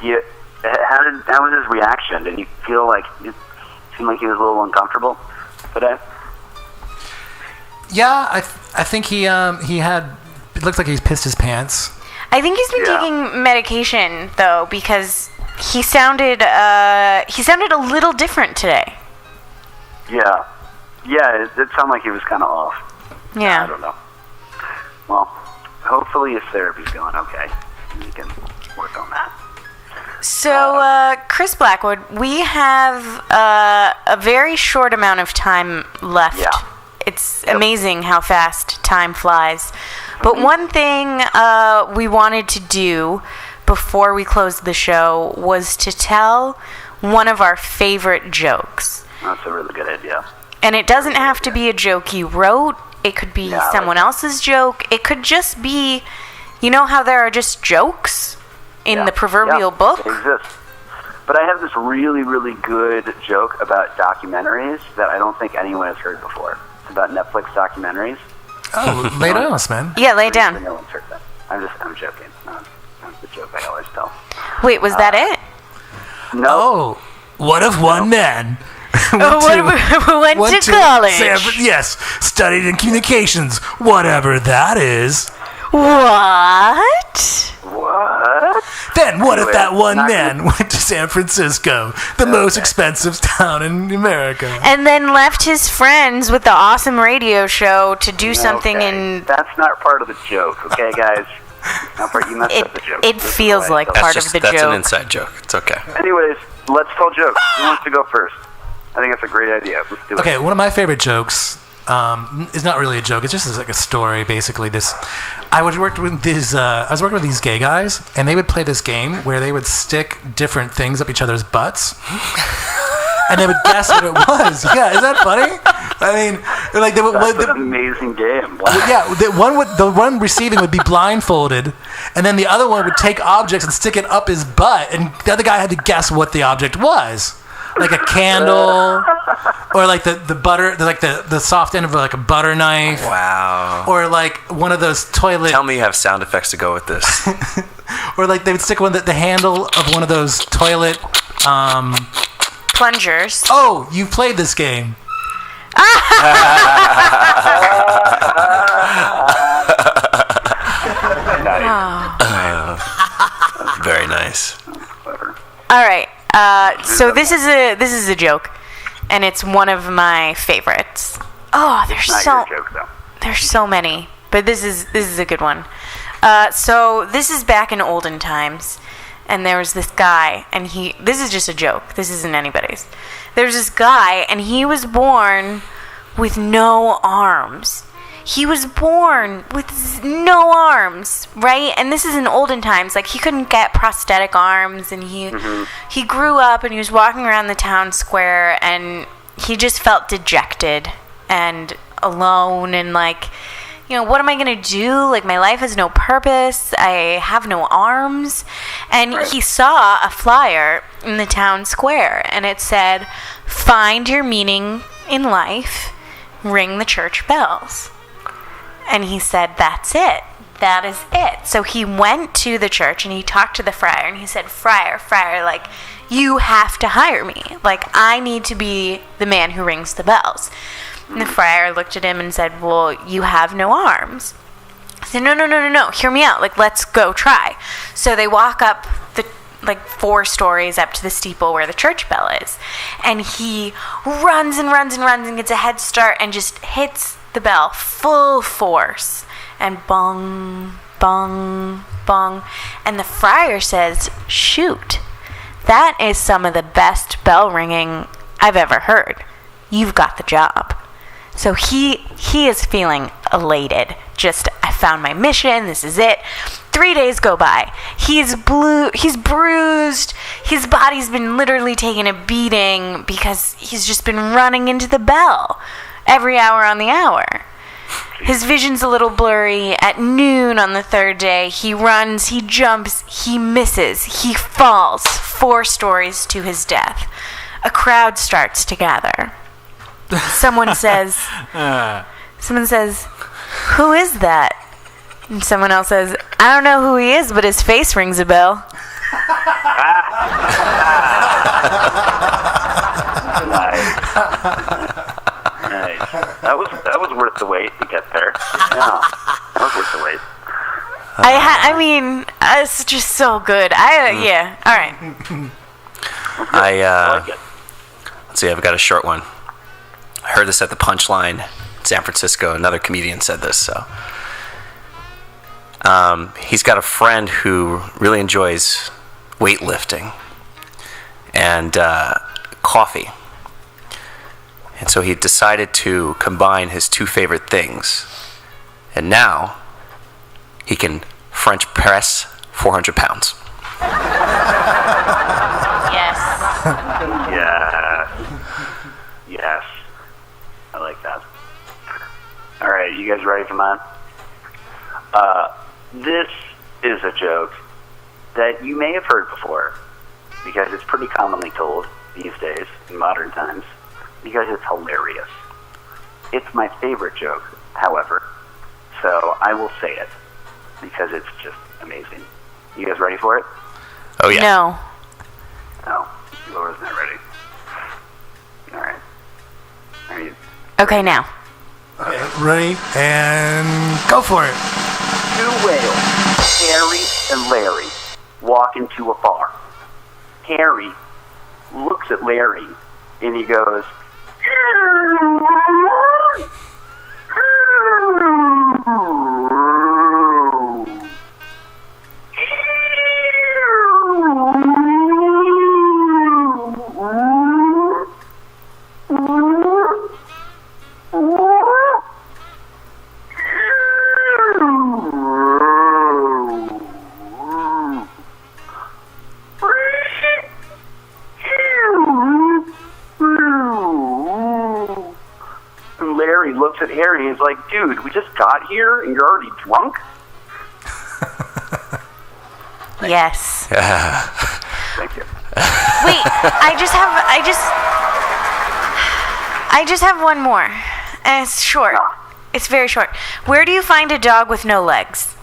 Speaker 6: how was his reaction? Did you feel like it seemed like he was a little uncomfortable today?
Speaker 1: Yeah, I think he had. It looked like he's pissed his pants.
Speaker 2: I think he's been taking medication though, because he sounded a little different today.
Speaker 6: Yeah, it sounded like he was kind of off.
Speaker 2: Yeah.
Speaker 6: I don't know. Well, hopefully his therapy's going okay. You can work on that.
Speaker 2: So, Chris Blackwood, we have a very short amount of time left.
Speaker 6: Yeah.
Speaker 2: It's amazing how fast time flies. But one thing we wanted to do before we closed the show was to tell one of our favorite jokes.
Speaker 6: That's a really good idea.
Speaker 2: And it doesn't have to be a joke you wrote. It could be someone else's joke. It could just be, you know how there are just jokes in the proverbial book?
Speaker 6: It exists. But I have this really, really good joke about documentaries that I don't think anyone has heard before. It's about Netflix documentaries.
Speaker 1: Oh, lay it on us, man.
Speaker 2: Yeah, lay it down.
Speaker 6: No one's heard that. I'm joking. That's the joke I always tell.
Speaker 2: Wait, was that it?
Speaker 6: No.
Speaker 1: Oh, what if one man
Speaker 2: went to college?
Speaker 1: Yes, studied in communications, whatever that is.
Speaker 2: What?
Speaker 6: What?
Speaker 1: Then what if that one
Speaker 6: not
Speaker 1: man went to San Francisco, the most expensive town in America?
Speaker 2: And then left his friends with the awesome radio show to do something in...
Speaker 6: That's not part of the joke, okay, guys? Not part, you messed up the joke.
Speaker 2: It feels like part of the
Speaker 3: That's
Speaker 2: joke.
Speaker 3: an inside joke. It's okay.
Speaker 6: Anyways, let's tell jokes. Who wants to go first? I think that's a great idea. Let's do it.
Speaker 1: Okay, one of my favorite jokes is not really a joke. It's just like a story, basically. I was working with these gay guys, and they would play this game where they would stick different things up each other's butts, and they would guess what it was. Yeah, is that funny? I mean, like
Speaker 6: that's an amazing game. Wow.
Speaker 1: Yeah, the one receiving would be blindfolded, and then the other one would take objects and stick it up his butt, and the other guy had to guess what the object was. Like a candle, or like the butter, like the soft end of like a butter knife.
Speaker 3: Wow.
Speaker 1: Or like one of those toilet.
Speaker 3: Tell me you have sound effects to go with this.
Speaker 1: Or like they would stick the handle of one of those toilet.
Speaker 2: Plungers.
Speaker 1: Oh, you've played this game.
Speaker 3: Very nice.
Speaker 2: All right. So this is a joke, and it's one of my favorites. Oh, there's so many, but this is a good one. So this is back in olden times, and there was this guy, and this is just a joke. This isn't anybody's. There's this guy, and he was born with no arms. He was born with no arms, right? And this is in olden times. Like, he couldn't get prosthetic arms, and he grew up, and he was walking around the town square, and he just felt dejected and alone, and like, you know, what am I going to do? Like, my life has no purpose. I have no arms. And he saw a flyer in the town square, and it said, "Find your meaning in life, ring the church bells." And he said, "That's it. That is it." So he went to the church and he talked to the friar, and he said, Friar, like, you have to hire me. Like, I need to be the man who rings the bells. And the friar looked at him and said, "Well, you have no arms." I said, No. Hear me out. Like, let's go try. So they walk up the 4 stories up to the steeple where the church bell is. And he runs and gets a head start and just hits the bell full force, and bong, bong, bong. And the friar says, "Shoot, that is some of the best bell ringing I've ever heard. You've got the job." So he is feeling elated. Just, I found my mission. This is it. 3 days go by. He's bruised. His body's been literally taking a beating because he's just been running into the bell every hour on the hour. His vision's a little blurry. At noon on the third day, he runs, he jumps, he misses, he falls 4 stories to his death. A crowd starts to gather. Someone says, "Who is that?" And someone else says, "I don't know who he is, but his face rings a bell."
Speaker 6: Nice. That was worth the wait to get there. Yeah, that was worth the wait.
Speaker 2: I mean, it's just so good. Yeah. All right.
Speaker 6: I like it.
Speaker 3: Let's see, I've got a short one. I heard this at the Punchline in San Francisco. Another comedian said this, so. He's got a friend who really enjoys weightlifting and coffee. And so he decided to combine his 2 favorite things. And now he can French press 400 pounds.
Speaker 2: Yes.
Speaker 6: Yes. I like that. All right, you guys ready for mine? This is a joke that you may have heard before because it's pretty commonly told these days in modern times because it's hilarious. It's my favorite joke, however, so I will say it because it's just amazing. You guys ready for it?
Speaker 3: Oh, yeah.
Speaker 2: No.
Speaker 6: No, Laura's not ready. All right. Are you?
Speaker 2: Okay, now.
Speaker 1: Okay, ready? And go for it.
Speaker 6: 2 whales, Harry and Larry, walk into a bar. Harry looks at Larry and he goes, and Larry looks at Harry and is like, dude, we just got here and you're already drunk?
Speaker 2: Yes.
Speaker 6: Thank you.
Speaker 2: Wait, I just have one more. And it's short. It's very short. Where do you find a dog with no legs?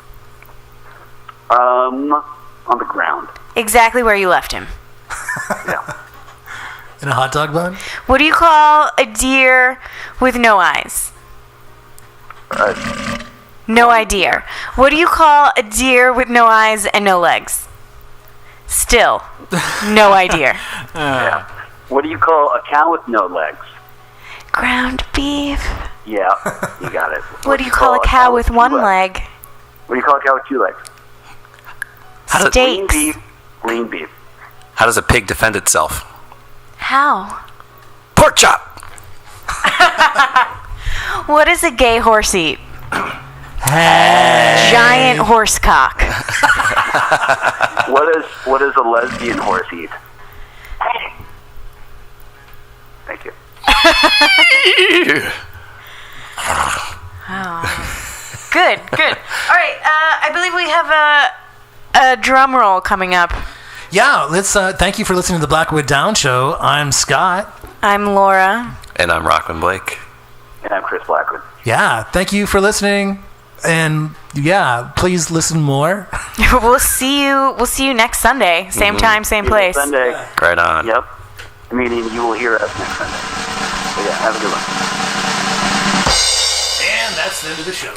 Speaker 6: On the ground.
Speaker 2: Exactly where you left him.
Speaker 6: Yeah.
Speaker 1: In a hot dog bun?
Speaker 2: What do you call a deer with no eyes? No idea. What do you call a deer with no eyes and no legs? Still, no idea.
Speaker 6: Yeah. What do you call a cow with no legs?
Speaker 2: Ground beef.
Speaker 6: Yeah, you got it.
Speaker 2: What do you call a cow with one leg?
Speaker 6: What do you call a cow with 2 legs? Lean
Speaker 2: Steaks.
Speaker 6: beef. Lean beef.
Speaker 3: How does a pig defend itself?
Speaker 2: How?
Speaker 3: Pork chop!
Speaker 2: What does a gay horse eat?
Speaker 1: Hey.
Speaker 2: Giant horse cock.
Speaker 6: What does a lesbian horse eat? Thank you.
Speaker 2: Good. All right, I believe we have a drum roll coming up.
Speaker 1: Yeah, let's thank you for listening to the Blackwood Down Show. I'm Scott.
Speaker 2: I'm Laura.
Speaker 3: And I'm Rockland Blake.
Speaker 6: And I'm Chris Blackwood.
Speaker 1: Yeah, thank you for listening. And yeah, please listen more.
Speaker 2: We'll see you next Sunday. Same time, same place.
Speaker 6: Sunday.
Speaker 3: Right on.
Speaker 6: Yep. Meaning you will hear us next Sunday. So yeah, have a good one.
Speaker 1: And that's the end of the show.